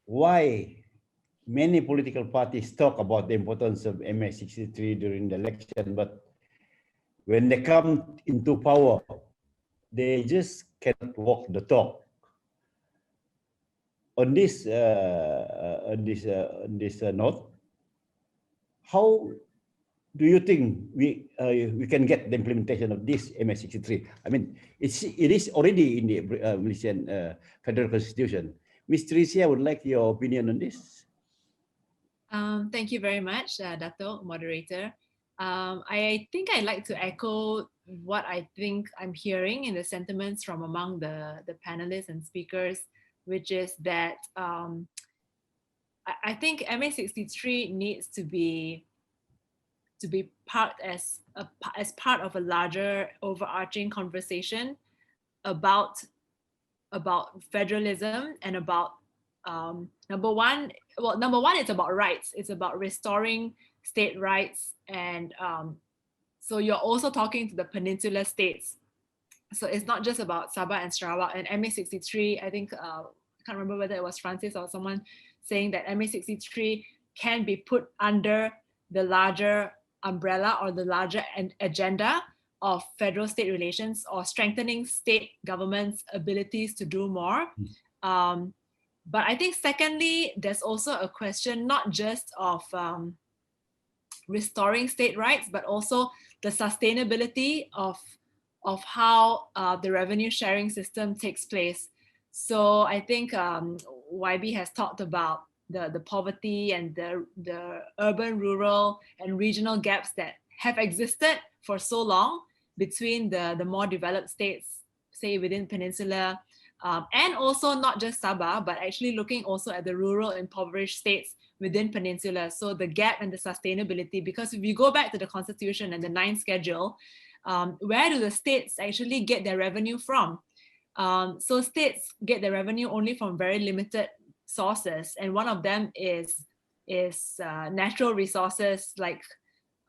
why many political parties talk about the importance of MA63 during the election, but when they come into power, they just cannot walk the talk. On this note, how do you think we can get the implementation of this MA63? I mean, it is already in the Malaysian Federal Constitution. Ms. Tricia, I would like your opinion on this. Thank you very much, Datuk, Moderator. I think I'd like to echo what I think I'm hearing in the sentiments from among the panelists and speakers, which is that I think MA63 needs to be part as part of a larger overarching conversation about federalism and about Number one, it's about rights. It's about restoring state rights. And so you're also talking to the peninsular states. So it's not just about Sabah and Sarawak. And MA63, I think, I can't remember whether it was Francis or someone saying that MA63 can be put under the larger umbrella or the larger agenda of federal-state relations or strengthening state governments' abilities to do more. But I think secondly, there's also a question not just of restoring state rights, but also the sustainability of how the revenue sharing system takes place. So I think YB has talked about the poverty and the urban, rural, and regional gaps that have existed for so long between the more developed states, say within Peninsula, and also not just Sabah, but actually looking also at the rural impoverished states within Peninsula. So the gap and the sustainability, because if you go back to the Constitution and the 9th schedule, where do the states actually get their revenue from? So states get their revenue only from very limited sources, and one of them is natural resources like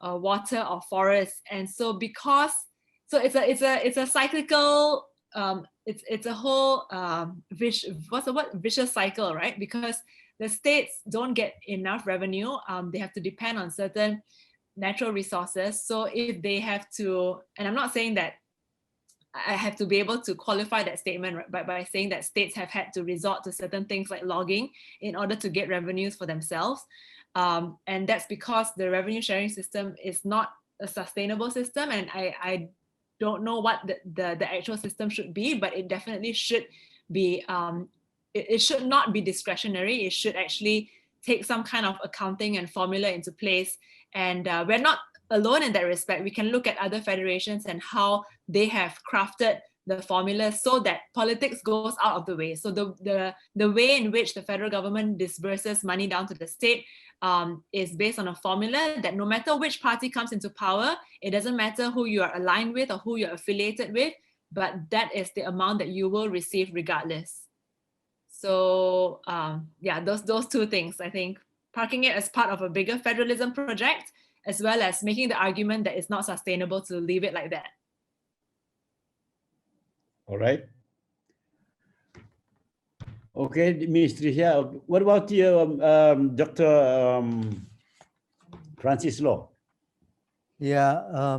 water or forests. And so it's a cyclical, it's a whole vicious cycle, right? Because the states don't get enough revenue, they have to depend on certain natural resources. So if they have to, and I'm not saying that I have to be able to qualify that statement by saying that states have had to resort to certain things like logging in order to get revenues for themselves. And that's because the revenue sharing system is not a sustainable system. And I don't know what the actual system should be, but it definitely should be, it should not be discretionary. It should actually take some kind of accounting and formula into place. And we're not alone in that respect. We can look at other federations and how they have crafted the formula so that politics goes out of the way. So the way in which the federal government disburses money down to the state is based on a formula that no matter which party comes into power, it doesn't matter who you are aligned with or who you're affiliated with, but that is the amount that you will receive regardless. So yeah, those two things, I think, parking it as part of a bigger federalism project, as well as making the argument that it's not sustainable to leave it like that. All right. Okay, Ms. Tricia, what about you, Dr. Francis Law? Yeah,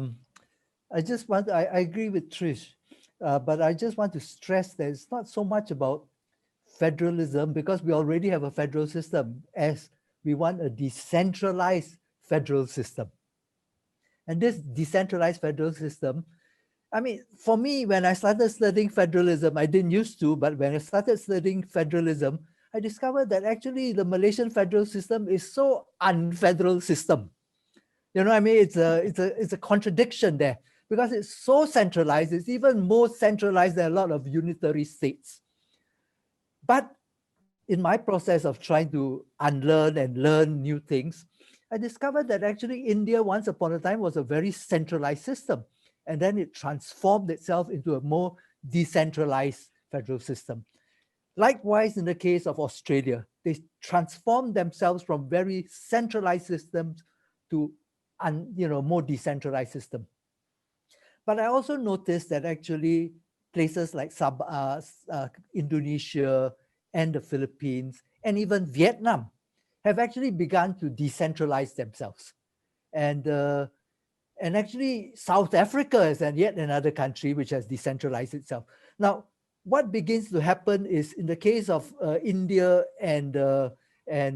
I agree with Trish, but I just want to stress that it's not so much about federalism, because we already have a federal system, as we want a decentralized federal system. And this decentralized federal system, I mean, for me, when I started studying federalism, I didn't used to, but when I started studying federalism, I discovered that actually the Malaysian federal system is so unfederal system. You know what I mean? It's a contradiction there, because it's so centralized. It's even more centralized than a lot of unitary states. But in my process of trying to unlearn and learn new things, I discovered that actually India once upon a time was a very centralized system. And then it transformed itself into a more decentralized federal system. Likewise, in the case of Australia, they transformed themselves from very centralized systems to more decentralized system. But I also noticed that actually places like Indonesia and the Philippines and even Vietnam have actually begun to decentralize themselves. And actually South Africa is yet another country which has decentralized itself. Now, what begins to happen is in the case of India and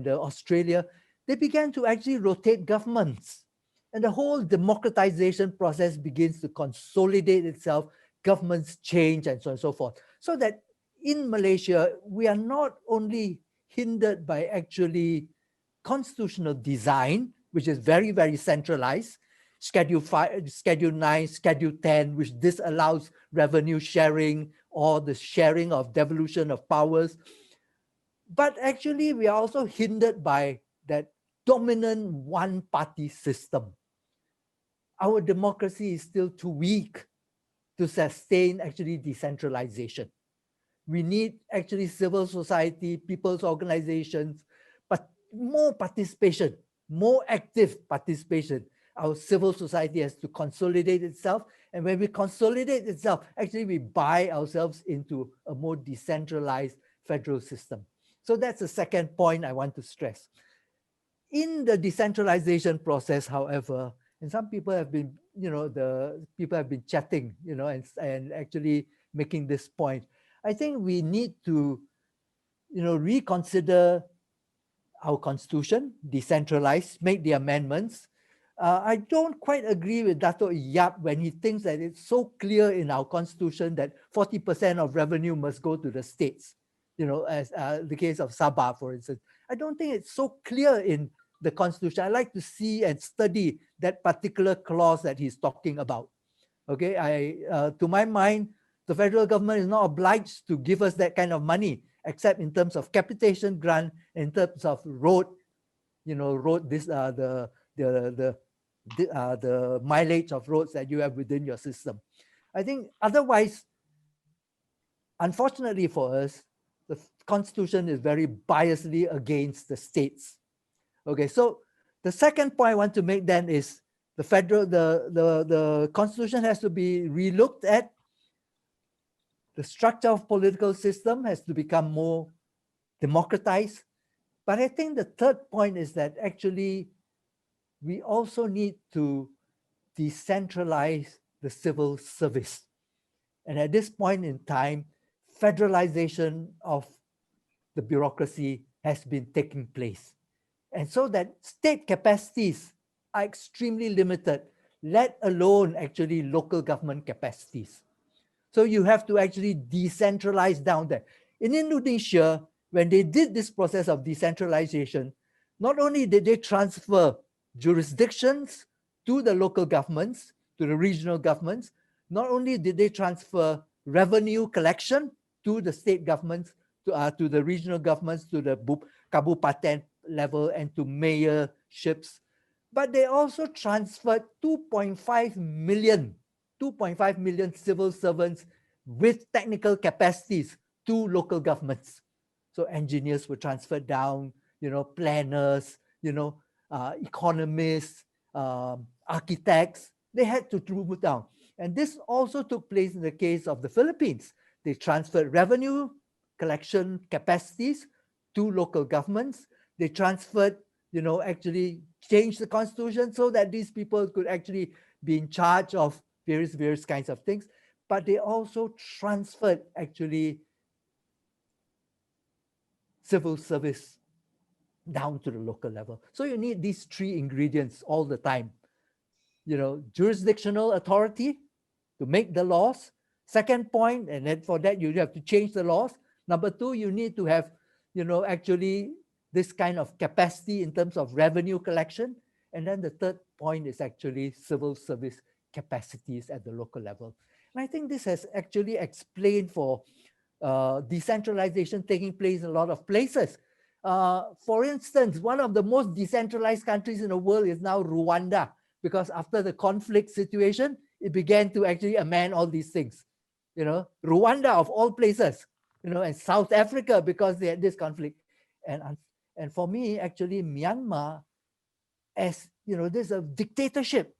Australia, they began to actually rotate governments. And the whole democratization process begins to consolidate itself, governments change and so on and so forth. So that in Malaysia, we are not only hindered by actually constitutional design, which is very, very centralized, Schedule 5, Schedule 9, Schedule 10, which disallows revenue sharing or the sharing of devolution of powers. But actually, we are also hindered by that dominant one-party system. Our democracy is still too weak to sustain actually decentralization. We need actually civil society, people's organizations, but more participation, more active participation. Our civil society has to consolidate itself. And when we consolidate itself, actually we buy ourselves into a more decentralized federal system. So that's the second point I want to stress. In the decentralization process, however, and some people have been, the people have been chatting, and actually making this point. I think we need to, reconsider our constitution, decentralize, make the amendments. I don't quite agree with Datuk Yap when he thinks that it's so clear in our constitution that 40% of revenue must go to the states, as the case of Sabah, for instance. I don't think it's so clear in the constitution. I like to see and study that particular clause that he's talking about. Okay, to my mind, the federal government is not obliged to give us that kind of money, except in terms of capitation grant, in terms of road, the mileage of roads that you have within your system. I think otherwise, unfortunately for us, the constitution is very biasly against the states. Okay, so the second point I want to make then is the constitution has to be relooked at. The structure of political system has to become more democratized. But I think the third point is that actually we also need to decentralize the civil service. And at this point in time, federalization of the bureaucracy has been taking place. And so that state capacities are extremely limited, let alone actually local government capacities. So you have to actually decentralize down there. In Indonesia, when they did this process of decentralization, not only did they transfer jurisdictions to the local governments, to the regional governments, not only did they transfer revenue collection to the state governments, to the regional governments, to the kabupaten level and to mayorships, but they also transferred 2.5 million civil servants with technical capacities to local governments. So engineers were transferred down, planners, economists, architects, they had to move down. And this also took place in the case of the Philippines. They transferred revenue collection capacities to local governments. They transferred, actually changed the constitution so that these people could actually be in charge of various kinds of things. But they also transferred actually civil service down to the local level. So you need these three ingredients all the time. Jurisdictional authority to make the laws. Second point, and then for that you have to change the laws. Number two, you need to have, actually this kind of capacity in terms of revenue collection. And then the third point is actually civil service capacities at the local level. And I think this has actually explained for decentralization taking place in a lot of places. For instance, one of the most decentralized countries in the world is now Rwanda, because after the conflict situation, it began to actually amend all these things. Rwanda of all places, and South Africa, because they had this conflict. And for me, actually, Myanmar, as there's a dictatorship.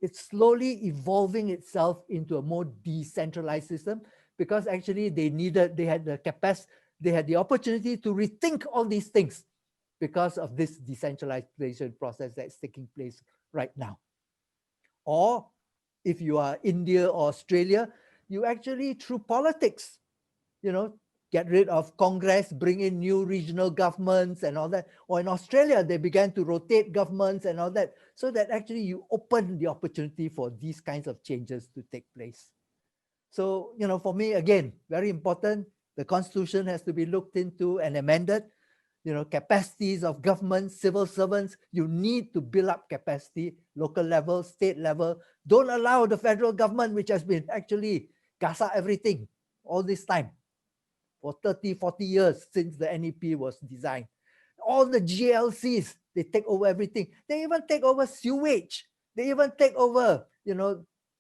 It's slowly evolving itself into a more decentralized system because actually they had the capacity, they had the opportunity to rethink all these things because of this decentralization process that's taking place right now. Or if you are India or Australia, you actually, through politics, get rid of Congress, bring in new regional governments and all that. Or in Australia, they began to rotate governments and all that, so that actually you open the opportunity for these kinds of changes to take place. So, for me, again, very important, the constitution has to be looked into and amended. Capacities of government, civil servants, you need to build up capacity, local level, state level. Don't allow the federal government, which has been actually gasa everything all this time, for 30, 40 years since the NEP was designed. All the GLCs, they take over everything. They even take over sewage. They even take over,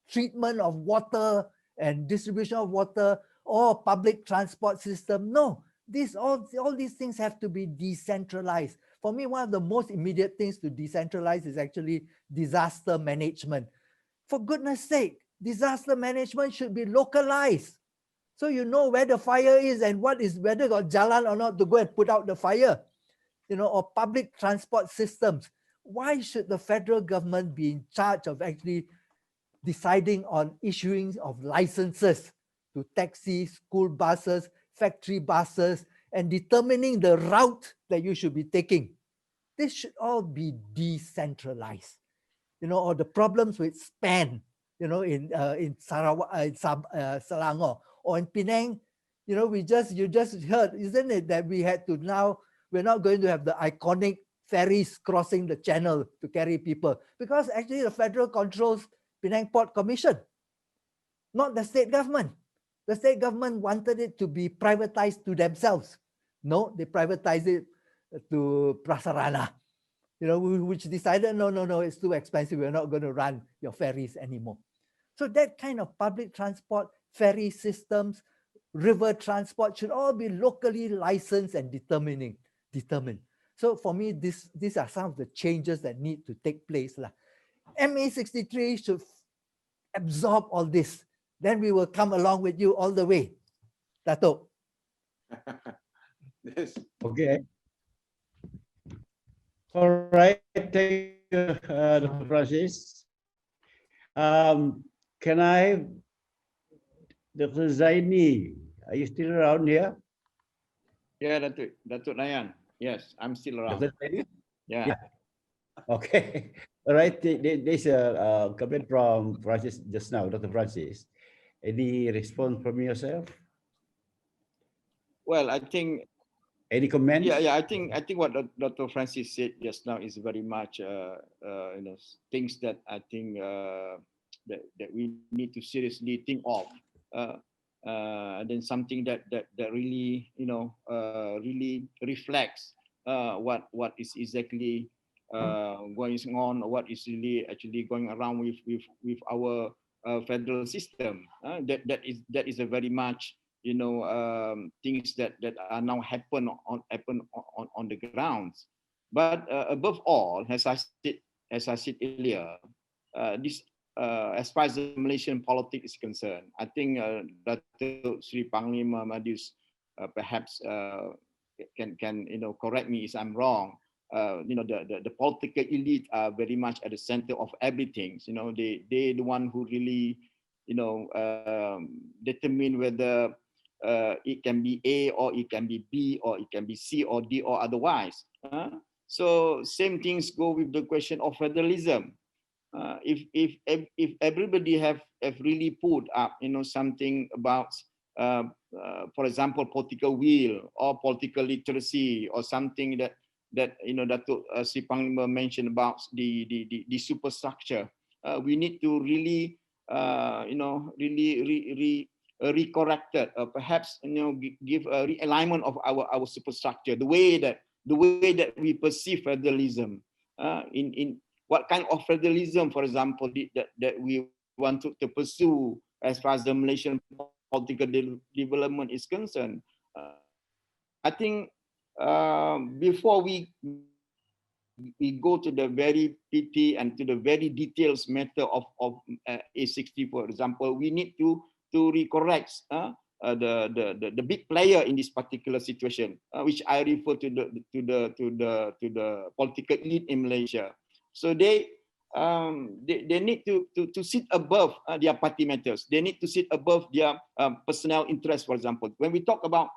treatment of water and distribution of water. or public transport system. No, all these things have to be decentralized. For me, one of the most immediate things to decentralize is actually disaster management. For goodness sake, disaster management should be localized. So you know where the fire is and whether got jalan or not to go and put out the fire, or public transport systems. Why should the federal government be in charge of actually deciding on issuing of licenses to taxis, school buses, factory buses, and determining the route that you should be taking? This should all be decentralized. Or the problems with span, in Sarawak, Selangor, or in Penang, you just heard, isn't it, that we're not going to have the iconic ferries crossing the channel to carry people, because actually the federal controls Penang Port Commission, not the state government. The state government wanted it to be privatized to themselves. No, they privatized it to Prasarana, which decided, no, it's too expensive. We're not going to run your ferries anymore. So that kind of public transport, ferry systems, river transport should all be locally licensed and determined. So for me, these are some of the changes that need to take place. MA63 should absorb all this. Then we will come along with you all the way. Datuk. Yes. Okay. All right. Thank you, Dr. Francis. Can I, Dr. Zaini, are you still around here? Yeah, Datuk Nayan. Yes, I'm still around. Dr. Zaini? Yeah. Yeah. Okay. All right. There's a comment from Francis just now, Dr. Francis. Any response from yourself? Well, I think. Any comments? Yeah. I think what Dr. Francis said just now is very much, things that I think that we need to seriously think of. And then something that really, really reflects what is exactly going on, or what is really actually going around with our federal system. That is a very much, things that are now happen on the grounds. But above all, as I said earlier, this as far as the Malaysian politics is concerned, I think Datuk Sri Panglima Madius perhaps can correct me if I'm wrong. The political elite are very much at the center of everything. They the one who really determine whether it can be A, or it can be B, or it can be C or D, or otherwise. So same things go with the question of federalism. If everybody have really put up something about for example political will or political literacy, or something that Datuk Sri Panglima mentioned about the superstructure, we need to really really recorrected, perhaps give a realignment of our superstructure, the way that we perceive federalism, in what kind of federalism, for example, that we want to pursue as far as the Malaysian political development is concerned. I think before we go to the very petty and to the very detailed matter of A60, for example, we need to recorrect the big player in this particular situation, which I refer to the political elite in Malaysia. So they need to sit above their party matters. They need to sit above their personal interests. For example, when we talk about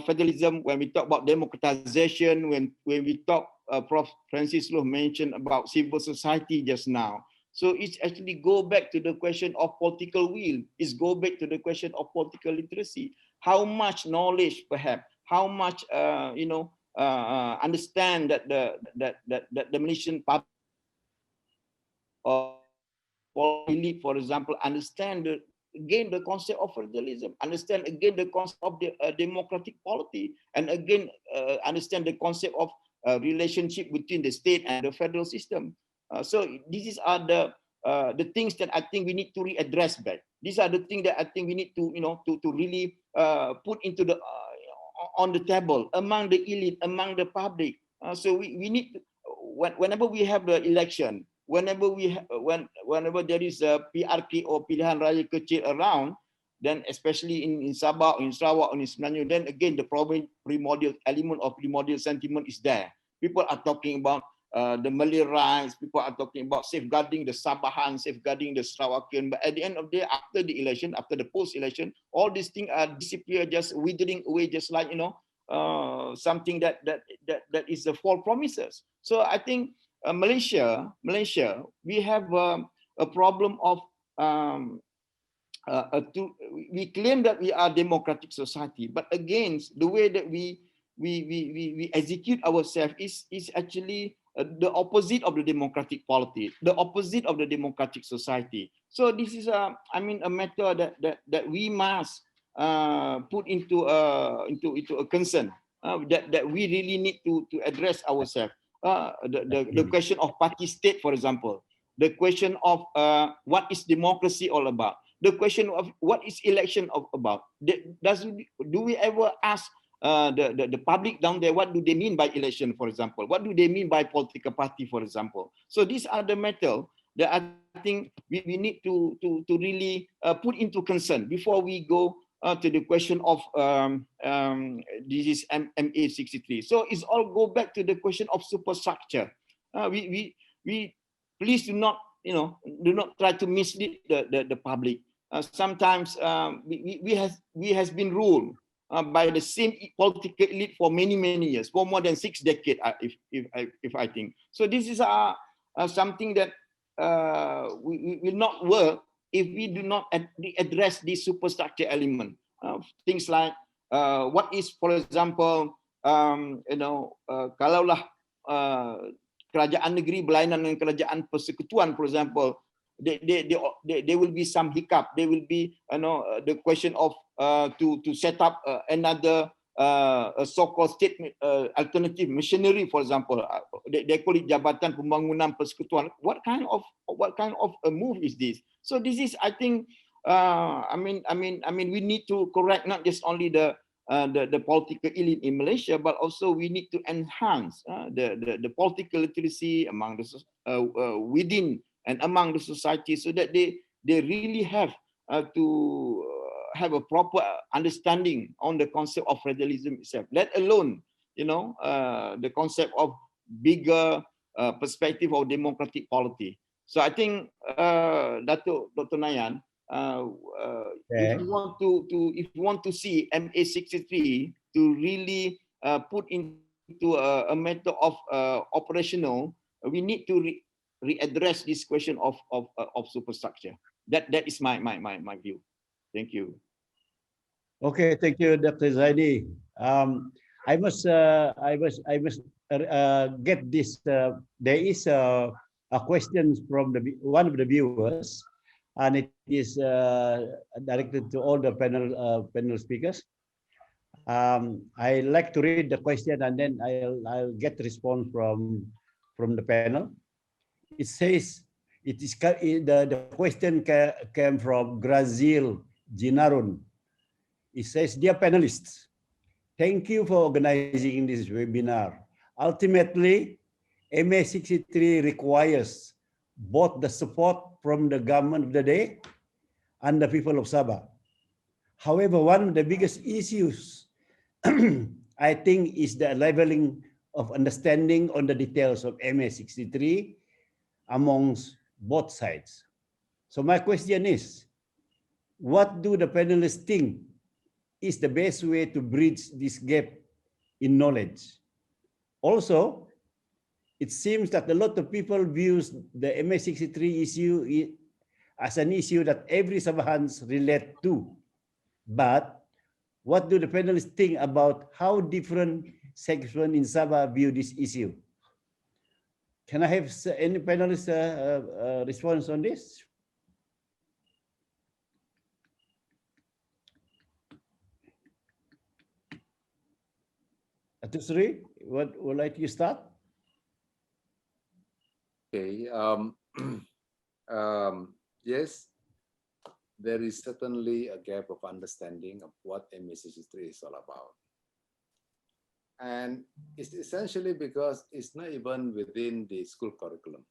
federalism, when we talk about democratization, when we talk, Prof. Francis Loh mentioned about civil society just now. So it's actually go back to the question of political will. It's go back to the question of political literacy. How much knowledge, perhaps, how much understand that the Malaysian public or elite, for example, understand again the concept of federalism, understand again the concept of the democratic polity, and again understand the concept of relationship between the state and the federal system. So these are the things that I think we need to readdress back. These are the things that I think we need to, to really put into the on the table among the elite, among the public. So we need to, whenever we have the election, whenever there is a PRK or pilihan raya kecil around, then especially in Sabah, in Sarawak, or in Semenanjung, then again the primordial element of primordial sentiment is there. People are talking about the Malay rights, people are talking about safeguarding the Sabahan, safeguarding the Sarawakian. But at the end of the day, after the election, after the post-election, all these things are disappear, just withering away, just like something that is the false promises. So I think Malaysia, we have a problem of we claim that we are democratic society, but again, the way that we execute ourselves is actually the opposite of the democratic polity, the opposite of the democratic society. So this is a matter that we must put into a concern that we really need to address ourselves. The question of party state, for example, the question of what is democracy all about, the question of what is election about. Do we ever ask the public down there, what do they mean by election, for example? What do they mean by political party, for example? So these are the matter that I think we need to really put into concern before we go to the question of this is MA63. So it's all go back to the question of superstructure. We please do not try to mislead the public. Sometimes we has been ruled by the same political elite for many years, for more than 6 decades, if I think. So this is something that will not work if we do not address this superstructure element. Things like what is, for example, kalaulah kerajaan negeri berlainan dengan kerajaan persekutuan, for example, there will be some hiccup. There will be the question of to set up another so-called state alternative machinery, for example. They call it Jabatan Pembangunan Persekutuan. What kind of a move is this? So this is, I think, we need to correct not just only the political elite in Malaysia, but also we need to enhance the political literacy among the within and among the society, so that they really have to have a proper understanding on the concept of federalism itself, let alone the concept of bigger perspective of democratic polity. So I think Dr. Nayan, if you want to see MA63 to really put into a matter of operational, we need to readdress this question of superstructure. That is my view. Thank you. Okay, thank you, Dr. Zaini. I must get this. There is a question from one of the viewers, and it is directed to all the panel speakers. I like to read the question, and then I'll get response from the panel. It says, the question came from Grazil Jinarun. It says, dear panelists, thank you for organizing this webinar. Ultimately, MA63 requires both the support from the government of the day and the people of Sabah. However, one of the biggest issues, I think, is the leveling of understanding on the details of MA63 amongst both sides. So my question is, what do the panelists think is the best way to bridge this gap in knowledge? Also, it seems that a lot of people views the MA63 issue as an issue that every Sabahans relate to. But what do the panelists think about how different sections in Sabah view this issue? Can I have any panelists response on this? Datuk Seri, would like you start? Okay. yes, there is certainly a gap of understanding of what MA63 is all about. And it's essentially because it's not even within the school curriculum.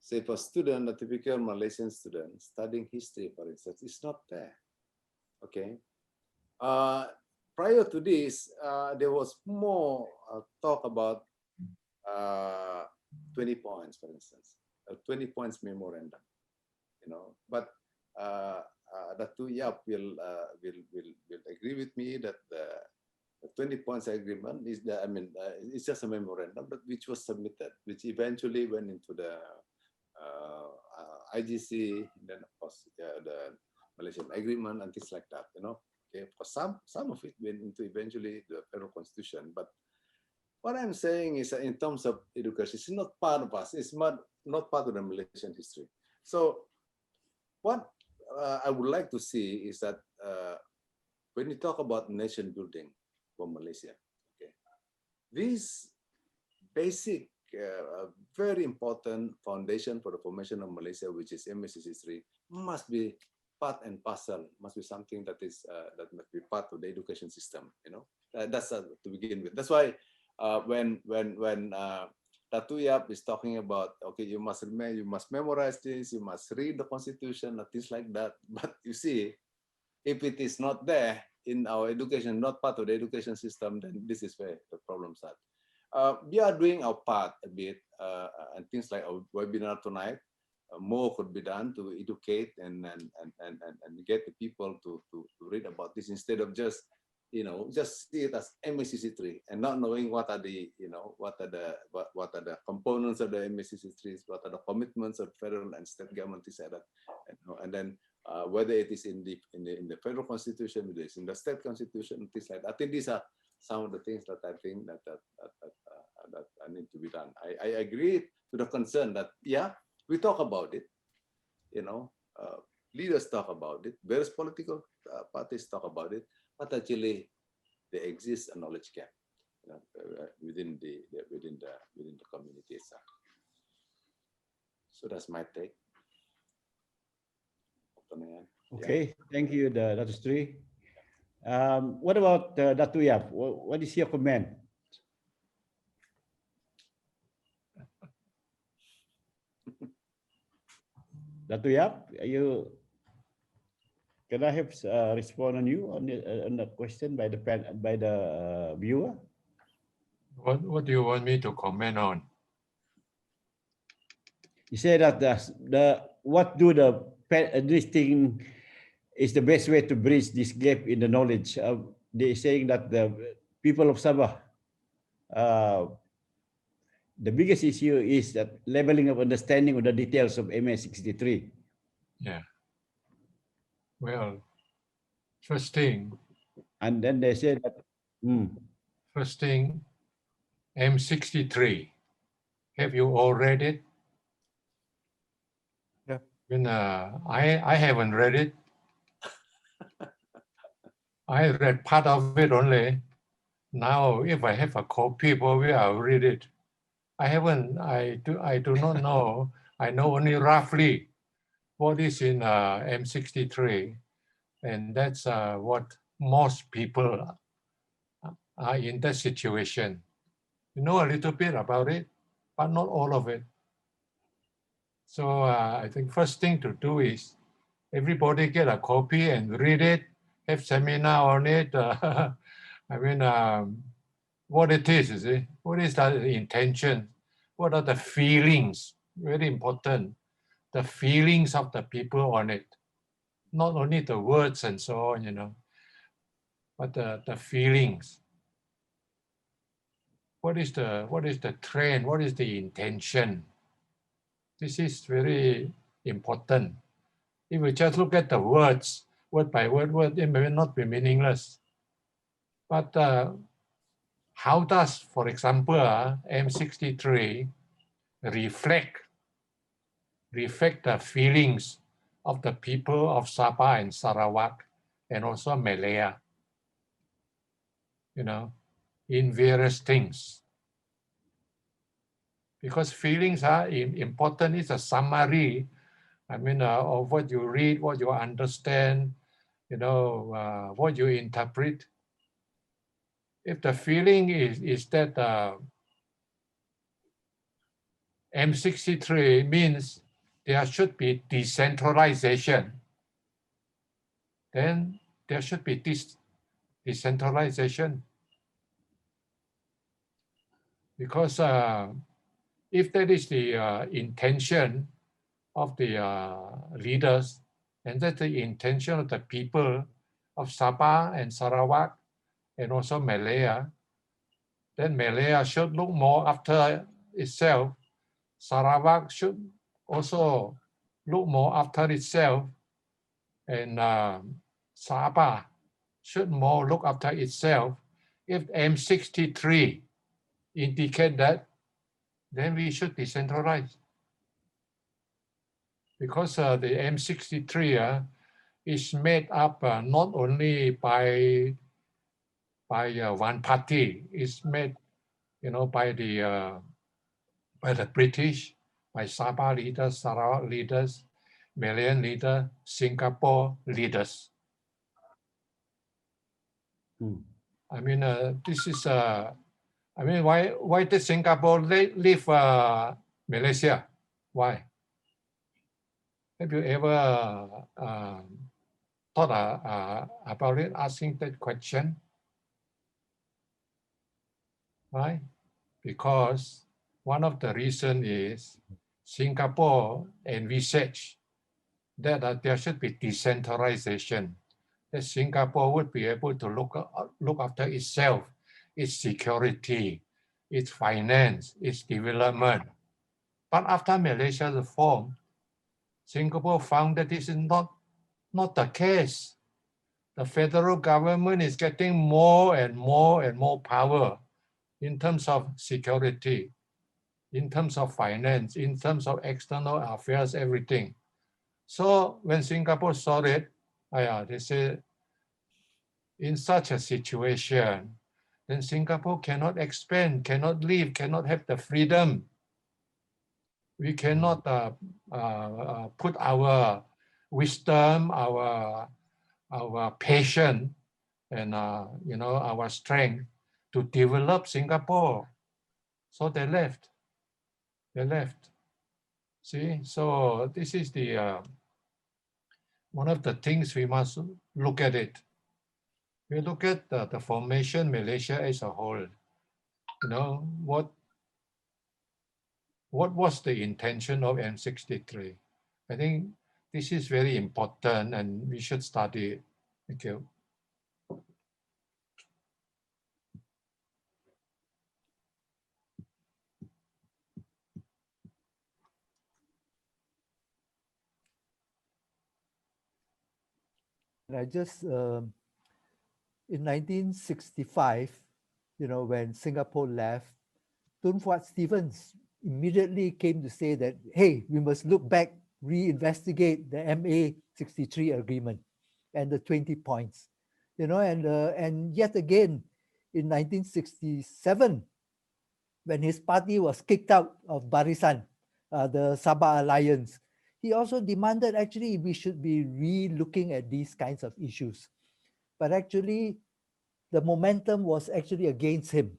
Say for student, a typical Malaysian student studying history, for instance, it's not there. Okay. Prior to this, there was more talk about 20 points, for instance, 20 points memorandum, you know. But Datuk Yap will agree with me that the 20 points agreement is the, it's just a memorandum, but which was submitted, which eventually went into the IGC, and then of course the Malaysian agreement and things like that, you know. Okay, for some of it went into eventually the federal constitution. But what I'm saying is that in terms of education, it's not part of us. It's not part of the Malaysian history. So what I would like to see is that when you talk about nation building for Malaysia, okay, this basic, very important foundation for the formation of Malaysia, which is MA63, must be part and parcel, must be something that is that must be part of the education system. You know, that's to begin with. That's why when Datuk Yap is talking about, okay, you must memorize this, you must read the constitution, and things like that. But you see, if it is not there in our education, not part of the education system, then this is where the problems are. We are doing our part a bit, and things like our webinar tonight. More could be done to educate and get the people to read about this instead of just, you know, just see it as MA63 and not knowing what are the, you know, what are the components of the MA63s, what are the commitments of federal and state government, things like that, and then whether it is in the federal constitution, whether it's in the state constitution, things like that. I think these are some of the things that I think that need to be done. I agree to the concern that, yeah, we talk about it, you know, leaders talk about it, various political parties talk about it, but actually there exists a knowledge gap, you know, within the community itself. So that's my take. Okay, thank you, Datuk Sri. What about Datuk Yap? What is your comment? Datuk Yap, can I have respond on you on the question by the viewer? What do you want me to comment on? You say that this thing is the best way to bridge this gap in the knowledge. They're saying that the people of Sabah, the biggest issue is that leveling of understanding of the details of MA63. Yeah. Well, first thing. And then they said that. First thing, M63. Have you all read it? Yeah. When I haven't read it. I read part of it only. Now, if I have a copy, probably I'll read it. I do not know. I know only roughly what is in M63, and that's what most people are in that situation. You know a little bit about it, but not all of it. So I think first thing to do is everybody get a copy and read it, have seminar on it. What it is it? What is the intention? What are the feelings? Very important. The feelings of the people on it. Not only the words and so on, you know, but the feelings. What is the trend? What is the intention? This is very important. If we just look at the words, word by word, it may not be meaningless. But how does, for example, M63 reflect the feelings of the people of Sabah and Sarawak and also Malaya, you know, in various things? Because feelings are important. It's a summary I mean, of what you read, what you understand, you know, what you interpret. If the feeling is that M63 means there should be decentralization, then there should be this decentralization. Because if that is the intention of the leaders, and that's the intention of the people of Sabah and Sarawak and also Malaya, then Malaya should look more after itself. Sarawak should also look more after itself, and Sabah should more look after itself. If M63 indicate that, then we should decentralize. Because the M63 is made up not only by one party, it's made, you know, by the British, by Sabah leaders, Sarawak leaders, Malayan leaders, Singapore leaders. I mean, this is I mean, why did Singapore leave Malaysia? Why? Have you ever thought about it, asking that question? Why? Because one of the reasons is Singapore envisaged that there should be decentralization, that Singapore would be able to look after itself, its security, its finance, its development. But after Malaysia's reform, Singapore found that this is not the case. The federal government is getting more and more power in terms of security, in terms of finance, in terms of external affairs, everything. So when Singapore saw it, they said, in such a situation, then Singapore cannot expand, cannot live, cannot have the freedom. We cannot put our wisdom, our patience, and you know, our strength to develop Singapore. So they left. They left. See, so this is the one of the things we must look at it. We look at the formation Malaysia as a whole. You know, what was the intention of M63? I think this is very important and we should study it. Thank you. I just, in 1965, you know, when Singapore left, Tun Fuat Stevens immediately came to say that, hey, we must look back, reinvestigate the MA63 agreement and the 20 points, you know, and yet again in 1967, when his party was kicked out of Barisan, the Sabah Alliance, he also demanded actually we should be re-looking at these kinds of issues. But actually, the momentum was actually against him.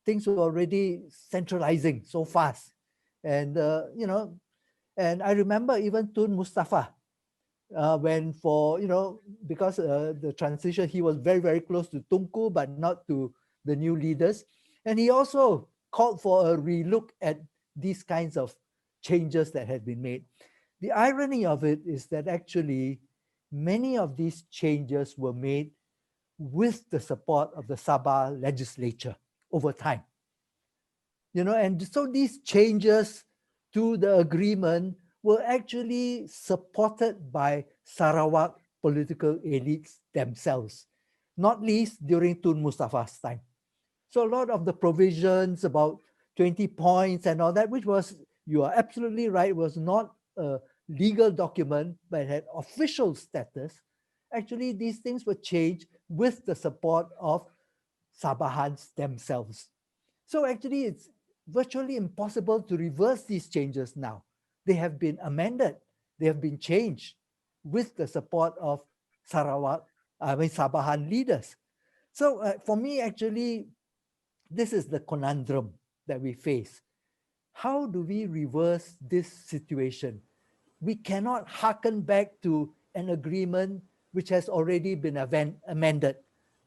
Things were already centralizing so fast. And, you know, and I remember even Tun Mustafa, when for, you know, because the transition, he was very, very close to Tunku, but not to the new leaders. And he also called for a relook at these kinds of changes that had been made. The irony of it is that actually many of these changes were made with the support of the Sabah legislature over time. You know, and so these changes to the agreement were actually supported by Sarawak political elites themselves, not least during Tun Mustafa's time. So a lot of the provisions about 20 points and all that, which was, you are absolutely right, was not a legal document, but had official status. Actually, these things were changed with the support of Sabahans themselves. So actually, it's virtually impossible to reverse these changes now. They have been amended. they have been changed with the support of Sabahan leaders. So for me, actually, this is the conundrum that we face. How do we reverse this situation? We cannot hearken back to an agreement which has already been amended.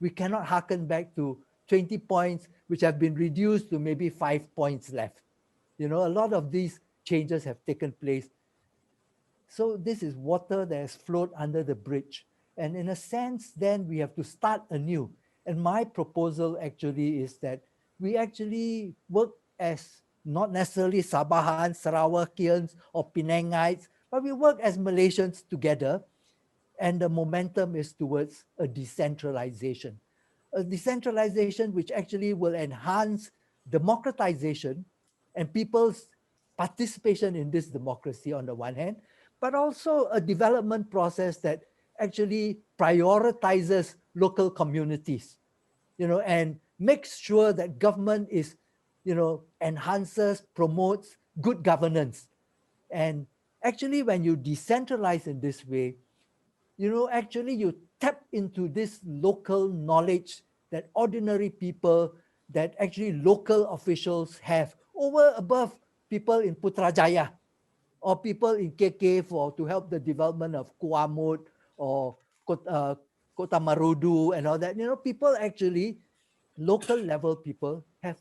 We cannot hearken back to 20 points which have been reduced to maybe 5 points left. You know, a lot of these changes have taken place. So this is water that has flowed under the bridge. And in a sense, then we have to start anew. And my proposal actually is that we actually work as not necessarily Sabahan, Sarawakians, or Penangites, but we work as Malaysians together. And the momentum is towards a decentralization. A decentralization which actually will enhance democratization and people's participation in this democracy on the one hand, but also a development process that actually prioritizes local communities, you know, and makes sure that government is, you know, enhances, promotes good governance. And actually, when you decentralize in this way, you know, actually you tap into this local knowledge that ordinary people, that actually local officials have over above people in Putrajaya or people in KK to help the development of Kuamut or Kota Marudu and all that. You know, people actually, local level people have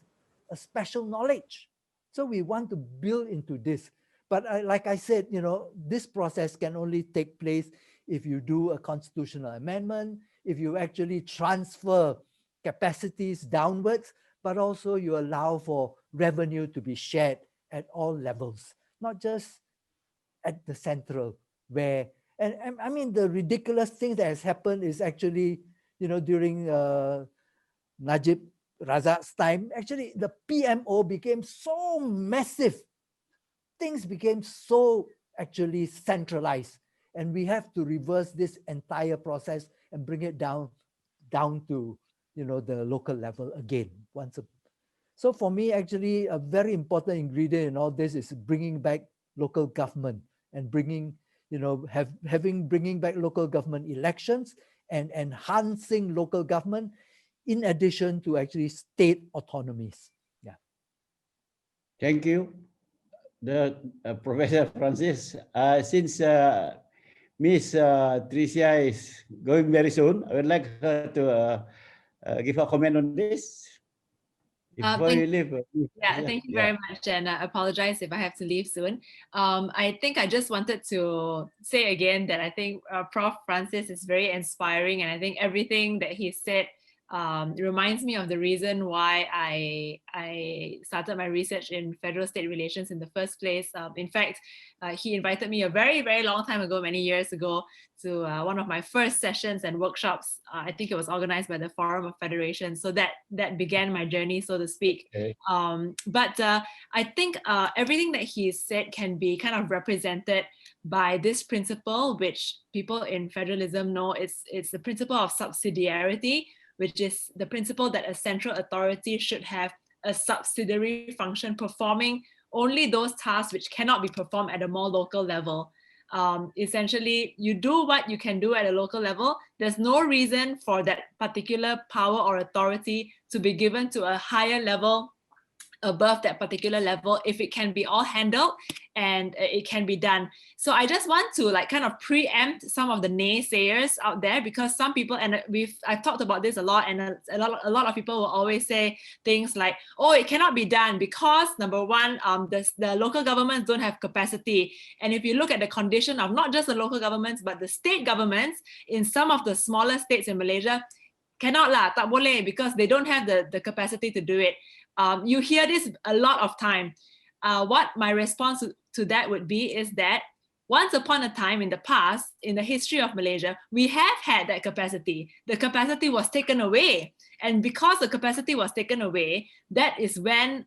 a special knowledge. So we want to build into this. But like I said, you know, this process can only take place if you do a constitutional amendment, if you actually transfer capacities downwards, but also you allow for revenue to be shared at all levels, not just at the central where, and I mean, the ridiculous thing that has happened is actually, you know, during Najib Razak's time, actually the PMO became so massive. Things became so actually centralized, and we have to reverse this entire process and bring it down to, you know, the local level again. So for me, actually, a very important ingredient in all this is bringing back local government and bringing, you know, bringing back local government elections and enhancing local government in addition to actually state autonomies. Yeah. Thank you, Professor Francis. Since Miss Tricia is going very soon, I would like her to give a comment on this. Before you leave. Thank you very much, and I apologize if I have to leave soon. I think I just wanted to say again that I think Prof. Francis is very inspiring, and I think everything that he said reminds me of the reason why I started my research in federal-state relations in the first place. In fact, he invited me a very, very long time ago, many years ago, to one of my first sessions and workshops. I think it was organized by the Forum of Federations. So that began my journey, so to speak. Okay. But I think everything that he said can be kind of represented by this principle, which people in federalism know it's the principle of subsidiarity, which is the principle that a central authority should have a subsidiary function performing only those tasks which cannot be performed at a more local level. Essentially, you do what you can do at a local level. There's no reason for that particular power or authority to be given to a higher level above that particular level if it can be all handled and it can be done. So I just want to like kind of preempt some of the naysayers out there, because some people, and I've talked about this a lot, and a lot of people will always say things like, oh, it cannot be done because number one, the local governments don't have capacity. And if you look at the condition of not just the local governments, but the state governments in some of the smaller states in Malaysia, cannot lah, tak boleh, because they don't have the capacity to do it. You hear this a lot of time. What my response to that would be is that once upon a time in the past, in the history of Malaysia, we have had that capacity. The capacity was taken away. And because the capacity was taken away, that is when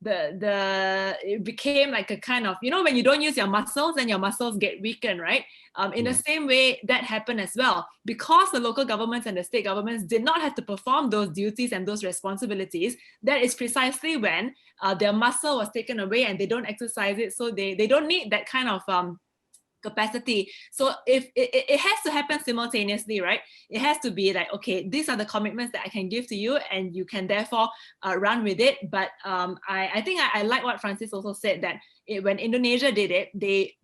it became like a kind of, you know, when you don't use your muscles, then your muscles get weakened, right? In the same way, that happened as well. Because the local governments and the state governments did not have to perform those duties and those responsibilities, that is precisely when their muscle was taken away and they don't exercise it. So they don't need that kind of capacity. So if it has to happen simultaneously, right? It has to be like, okay, these are the commitments that I can give to you, and you can therefore run with it. But I think I like what Francis also said, that when Indonesia did it, they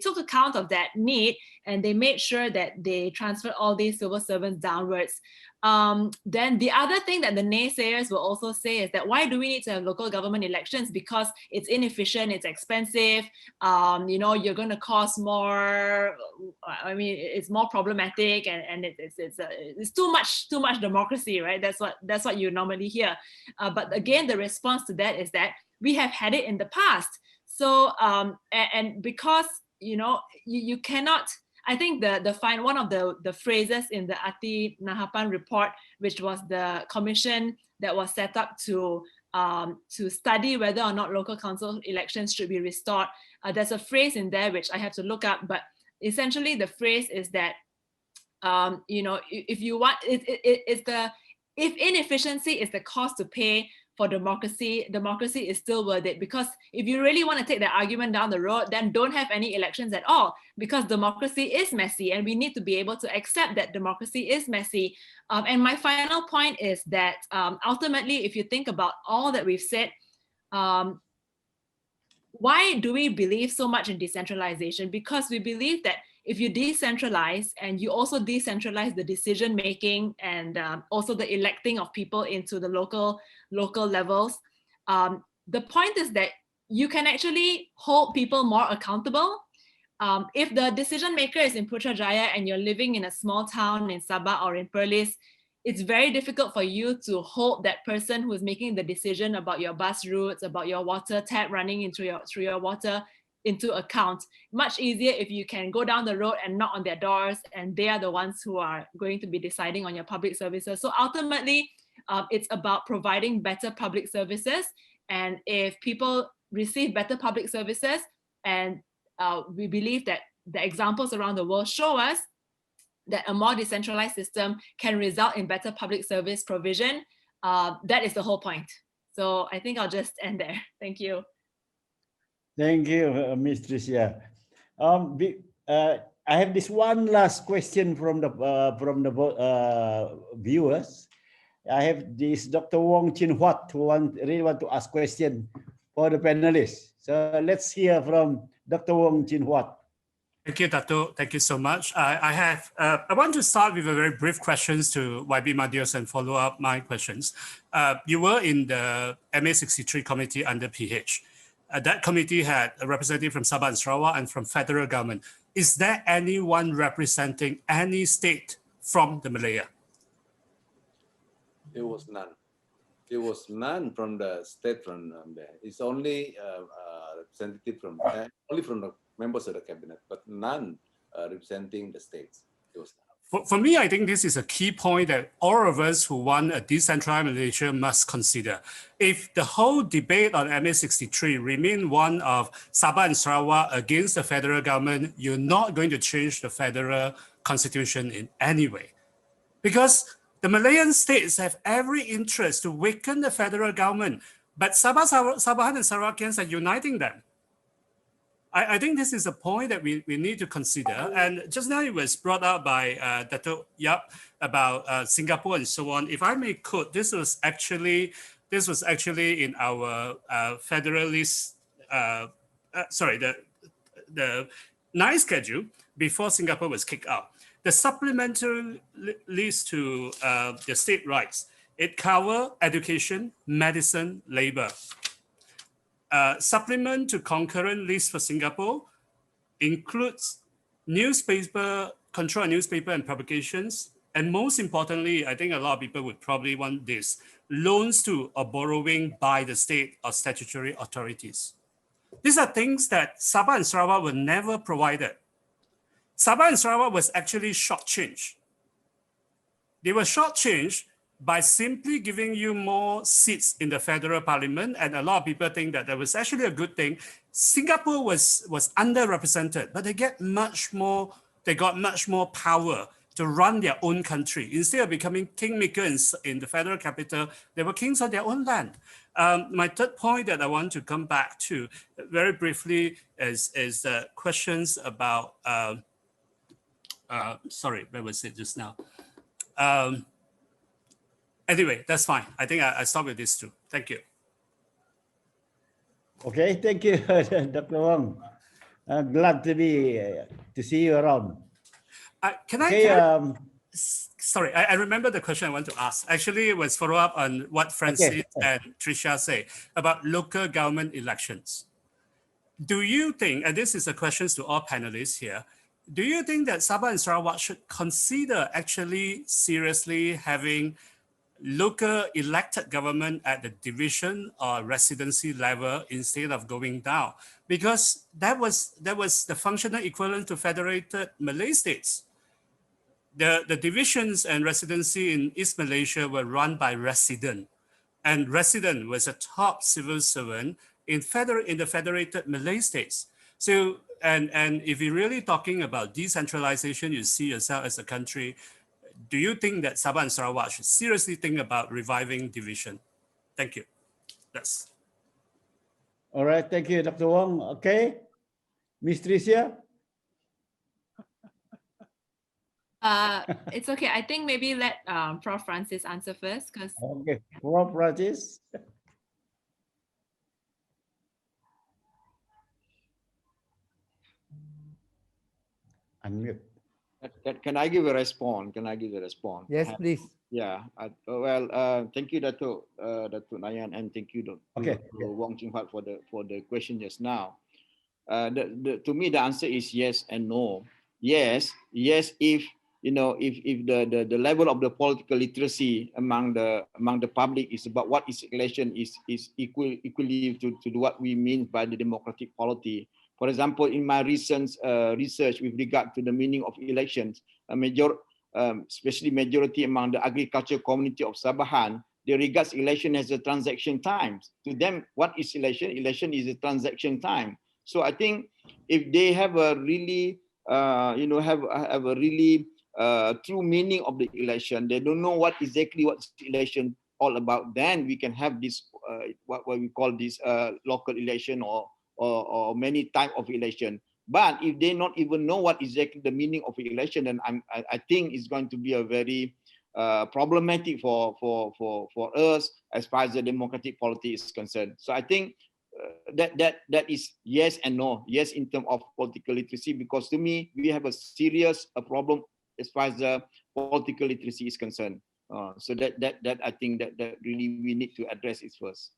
took account of that need, and they made sure that they transferred all these civil servants downwards. Then the other thing that the naysayers will also say is that, why do we need to have local government elections? Because it's inefficient, it's expensive, you know, you're going to cost more. I mean, it's more problematic, and it's too much democracy, right? That's what you normally hear. But again, the response to that is that we have had it in the past. So and because, you know, you cannot. I think one of the phrases in the Ati Nahapan report, which was the commission that was set up to study whether or not local council elections should be restored. There's a phrase in there which I have to look up, but essentially the phrase is that, you know, if you want, if inefficiency is the cost to pay for democracy is still worth it. Because if you really want to take that argument down the road, then don't have any elections at all, because democracy is messy, and we need to be able to accept that democracy is messy. And my final point is that ultimately, if you think about all that we've said, why do we believe so much in decentralization? Because we believe that if you decentralize, and you also decentralize the decision making, and also the electing of people into the local levels, the point is that you can actually hold people more accountable. If the decision maker is in Putrajaya and you're living in a small town in Sabah or in Perlis, it's very difficult for you to hold that person who is making the decision about your bus routes, about your water tap running through your water, into account. Much easier if you can go down the road and knock on their doors, and they are the ones who are going to be deciding on your public services. So ultimately, it's about providing better public services. And if people receive better public services, and we believe that the examples around the world show us that a more decentralized system can result in better public service provision, that is the whole point. So I think I'll just end there. Thank you. Thank you, Ms. Tricia. I have this one last question from the viewers. I have this Dr. Wong Chin Huat who really want to ask question for the panelists. So let's hear from Dr. Wong Chin Huat. Thank you, Datuk. Thank you so much. I want to start with a very brief questions to YB Madius and follow up my questions. You were in the MA63 committee under PH. That committee had a representative from Sabah and Sarawak and from federal government. Is there anyone representing any state from the Malaya? There was none. There was none from the state from there. It's only representative from only from the members of the cabinet, but none representing the states. There was none. For me, I think this is a key point that all of us who want a decentralized Malaysia must consider. If the whole debate on MA63 remain one of Sabah and Sarawak against the federal government, you're not going to change the federal constitution in any way. Because the Malayan states have every interest to weaken the federal government, but Sabahan and Sarawakians are uniting them. I think this is a point that we need to consider. And just now it was brought up by Datuk Yap about Singapore and so on. If I may quote, this was actually in our Federalist, the 9th schedule before Singapore was kicked out. The supplementary list to the state rights, it covers education, medicine, labor. Supplement to concurrent list for Singapore includes newspaper, control newspaper and publications. And most importantly, I think a lot of people would probably want this, loans to or borrowing by the state or statutory authorities. These are things that Sabah and Sarawak were never provided. Sabah and Sarawak was actually shortchanged. They were shortchanged by simply giving you more seats in the federal parliament, and a lot of people think that was actually a good thing. Singapore was underrepresented, but they got much more power to run their own country. Instead of becoming kingmaker in the federal capital, they were kings on their own land. My third point that I want to come back to very briefly is questions about, sorry, where was it just now? Anyway, that's fine. I think I stop with these two. Thank you. Okay, thank you, Dr. Wong. Glad to see you around. Sorry, I remember the question I want to ask. Actually, it was follow up on what Francis and Tricia say about local government elections. Do you think, and this is a question to all panelists here, do you think that Sabah and Sarawak should consider actually seriously having local elected government at the division or residency level instead of going down? Because that was the functional equivalent to federated Malay states. The divisions and residency in East Malaysia were run by resident, and resident was a top civil servant in the federated Malay states. So, and if you're really talking about decentralization, you see yourself as a country, do you think that Sabah and Sarawak should seriously think about reviving division? Thank you. That's. All right, thank you, Dr. Wong. Okay, Ms. Tricia? It's okay. I think maybe let Prof. Francis answer first, because. Okay, Prof. Francis. Unmute. Can I give a response? Can I give a response? Yes, please. Yeah. Thank you, Datuk Nayan, and thank you, Dr. Wong Ching Huat for the question just now. To me, the answer is yes and no. Yes, if if the level of the political literacy among the public is about what is election is equally to what we mean by the democratic polity. For example, in my recent research with regard to the meaning of elections, especially majority among the agriculture community of Sabahan, they regard election as a transaction time. To them, what is election? Election is a transaction time. So I think if they have a really, have a really true meaning of the election, they don't know what exactly what's election all about, then we can have this what we call this local election or many type of election. But if they not even know what exactly the meaning of election, then I think it's going to be a very problematic for us as far as the democratic polity is concerned. So I think that is yes and no. Yes, in terms of political literacy, because to me we have a serious problem as far as the political literacy is concerned. So that I think that really we need to address it first.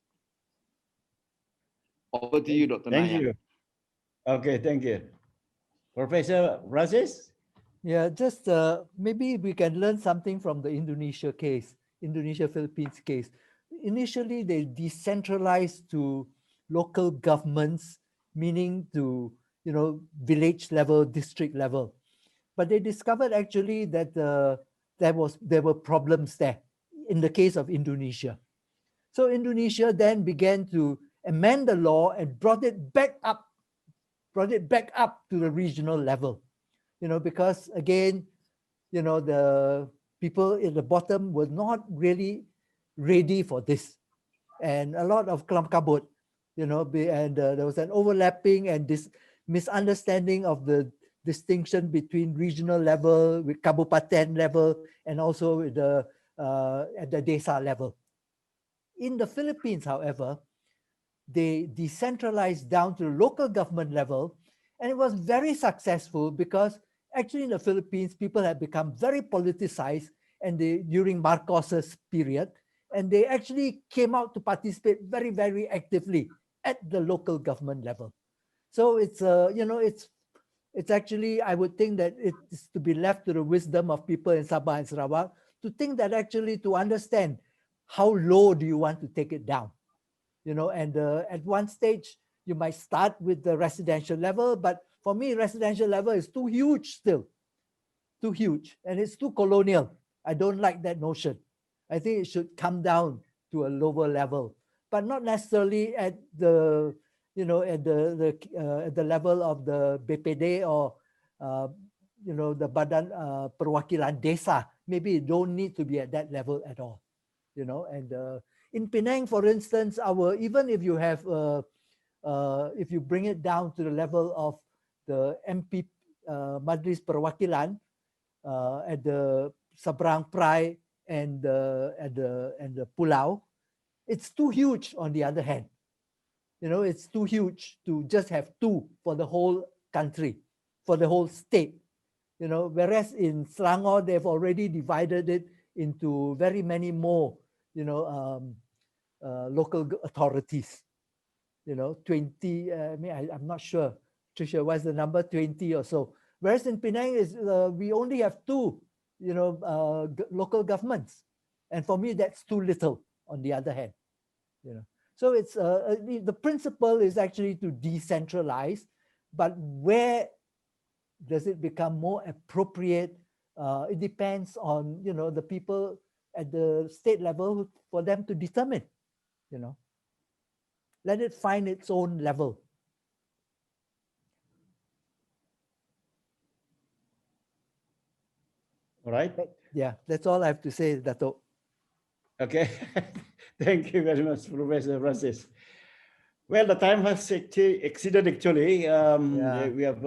Over to you, Dr. Nayan. Thank you. Okay, thank you. Professor Francis? Yeah, just maybe we can learn something from the Indonesia-Philippines case. Initially, they decentralized to local governments, meaning to, village level, district level. But they discovered actually that there were problems there in the case of Indonesia. So Indonesia then began to amend the law and brought it back up to the regional level, because again, the people at the bottom were not really ready for this, and a lot of kelam kabut, and there was an overlapping and this misunderstanding of the distinction between regional level with kabupaten level and also with the at the desa level. In the Philippines, however, they decentralized down to the local government level, and it was very successful because actually in the Philippines, people had become very politicized and during Marcos's period, and they actually came out to participate very, very actively at the local government level. So it's, it's actually, I would think that it's to be left to the wisdom of people in Sabah and Sarawak to think that actually to understand how low do you want to take it down. And at one stage, you might start with the residential level, but for me, residential level is too huge still, too huge, and it's too colonial. I don't like that notion. I think it should come down to a lower level, but not necessarily at the, at the level of the BPD or, the Badan Perwakilan Desa. Maybe it don't need to be at that level at all, and In Penang, for instance, even if you have if you bring it down to the level of the MP Majlis Perwakilan at the Seberang Perai and the Pulau, it's too huge. On the other hand, you know, it's too huge to just have 2 for the whole country, for the whole state. You know, whereas in Selangor they've already divided it into very many more, you know, local authorities. You know, 20. I mean, I'm not sure, Tricia, what's the number? 20 or so. Whereas in Penang is we only have 2, you know, local governments, and for me that's too little. On the other hand, you know, so it's the principle is actually to decentralize, but where does it become more appropriate? It depends on, you know, the people at the state level for them to determine. You know, let it find its own level. All right. Yeah, that's all I have to say, Datuk. Okay. Thank you very much, Professor Francis. Well, the time has exceeded actually. Yeah. We have,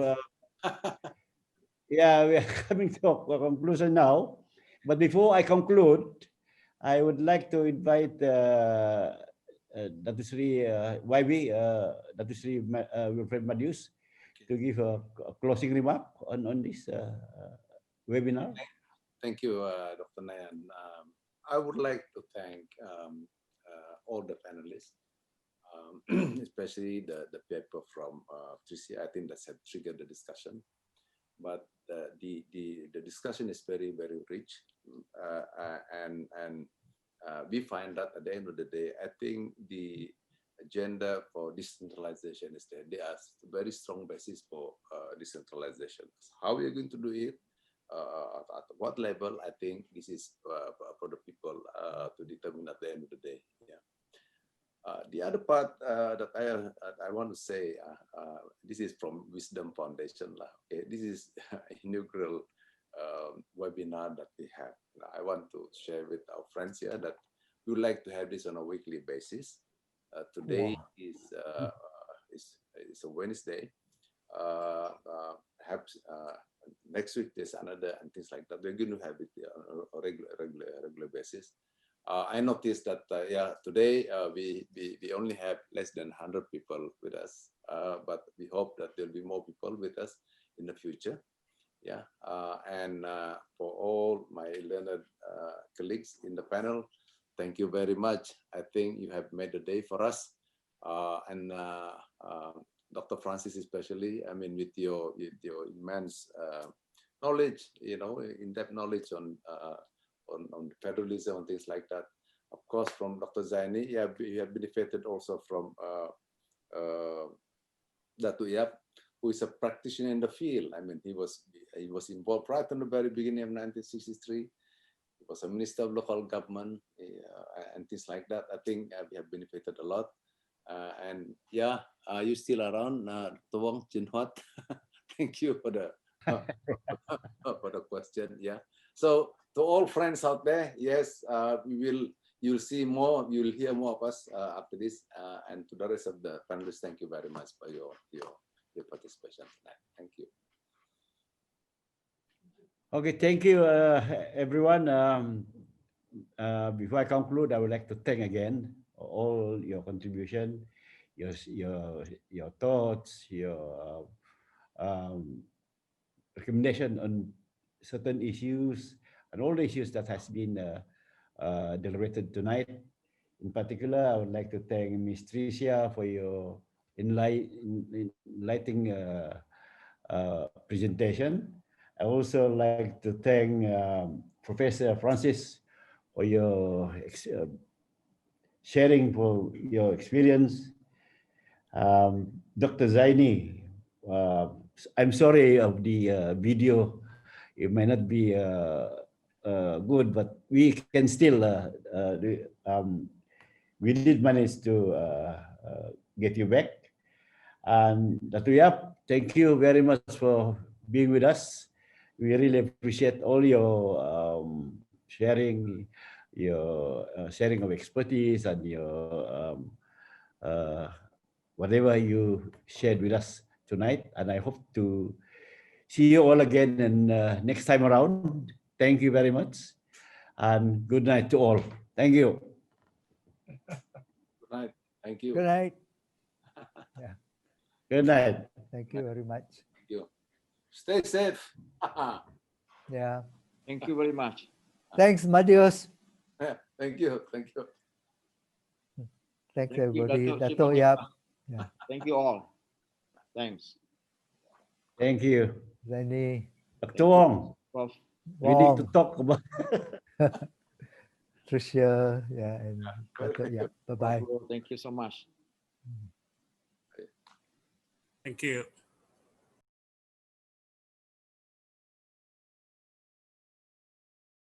yeah, we are coming to a conclusion now. But before I conclude, I would like to invite Datuk Seri YB, Datuk Seri Wilfred Madius, to give a closing remark on this webinar. Thank you, Dr. Nayan. I would like to thank all the panelists, especially the paper from Tricia. I think that has triggered the discussion. But the discussion is very, very rich, and we find that at the end of the day, I think the agenda for decentralization is there. There are very strong basis for decentralization. How we are going to do it, at what level, I think this is for the people to determine at the end of the day. Yeah. The other part that I want to say, this is from Wisdom Foundation. Okay? This is inaugural webinar that we have. I want to share with our friends here that we would like to have this on a weekly basis. Today is a Wednesday. Perhaps next week there's another and things like that. We're going to have it on a regular basis. I noticed that today we only have less than 100 people with us, but we hope that there'll be more people with us in the future. Yeah, and for all my learned colleagues in the panel, thank you very much. I think you have made the day for us, and Dr. Francis especially. I mean, with your immense knowledge, you know, in-depth knowledge on federalism and things like that. Of course, from Dr. Zaini, we have benefited also from Datuk, who is a practitioner in the field. I mean, he was involved right from the very beginning of 1963. He was a minister of local government and things like that. I think we have benefited a lot. And yeah, are you still around, Tuong Jinhuat? Thank you for the for the question. Yeah. So to all friends out there, yes, you'll see more, you'll hear more of us after this. And to the rest of the panelists, thank you very much for your participation tonight. Thank you. Okay, thank you, everyone. Before I conclude, I would like to thank again all your contribution, your thoughts, your recommendation on certain issues, and all the issues that has been deliberated tonight. In particular, I would like to thank Ms. Tricia for your enlightening presentation. I also like to thank Professor Francis for your sharing for your experience. Dr. Zaini, I'm sorry of the video. It may not be good, but we can still we did manage to get you back. And Datuk Yap, thank you very much for being with us. We really appreciate all your sharing, sharing of expertise and your whatever you shared with us tonight. And I hope to see you all again and next time around. Thank you very much. And good night to all. Thank you. Good night. Thank you. Good night. Good night. Thank you very much. Thank you. Stay safe. Yeah. Thank you very much. Thanks, Madius. Thank you. Thank you. Thanks, Thank you, everybody. Datuk. Datuk, yep. Yeah. Thank you all. Thanks. Thank you. Zaini. Dr. Wong, Prof. we need to Wong. talk about Tricia. Yeah. And Datuk, yeah. Bye-bye. Thank you so much. Thank you.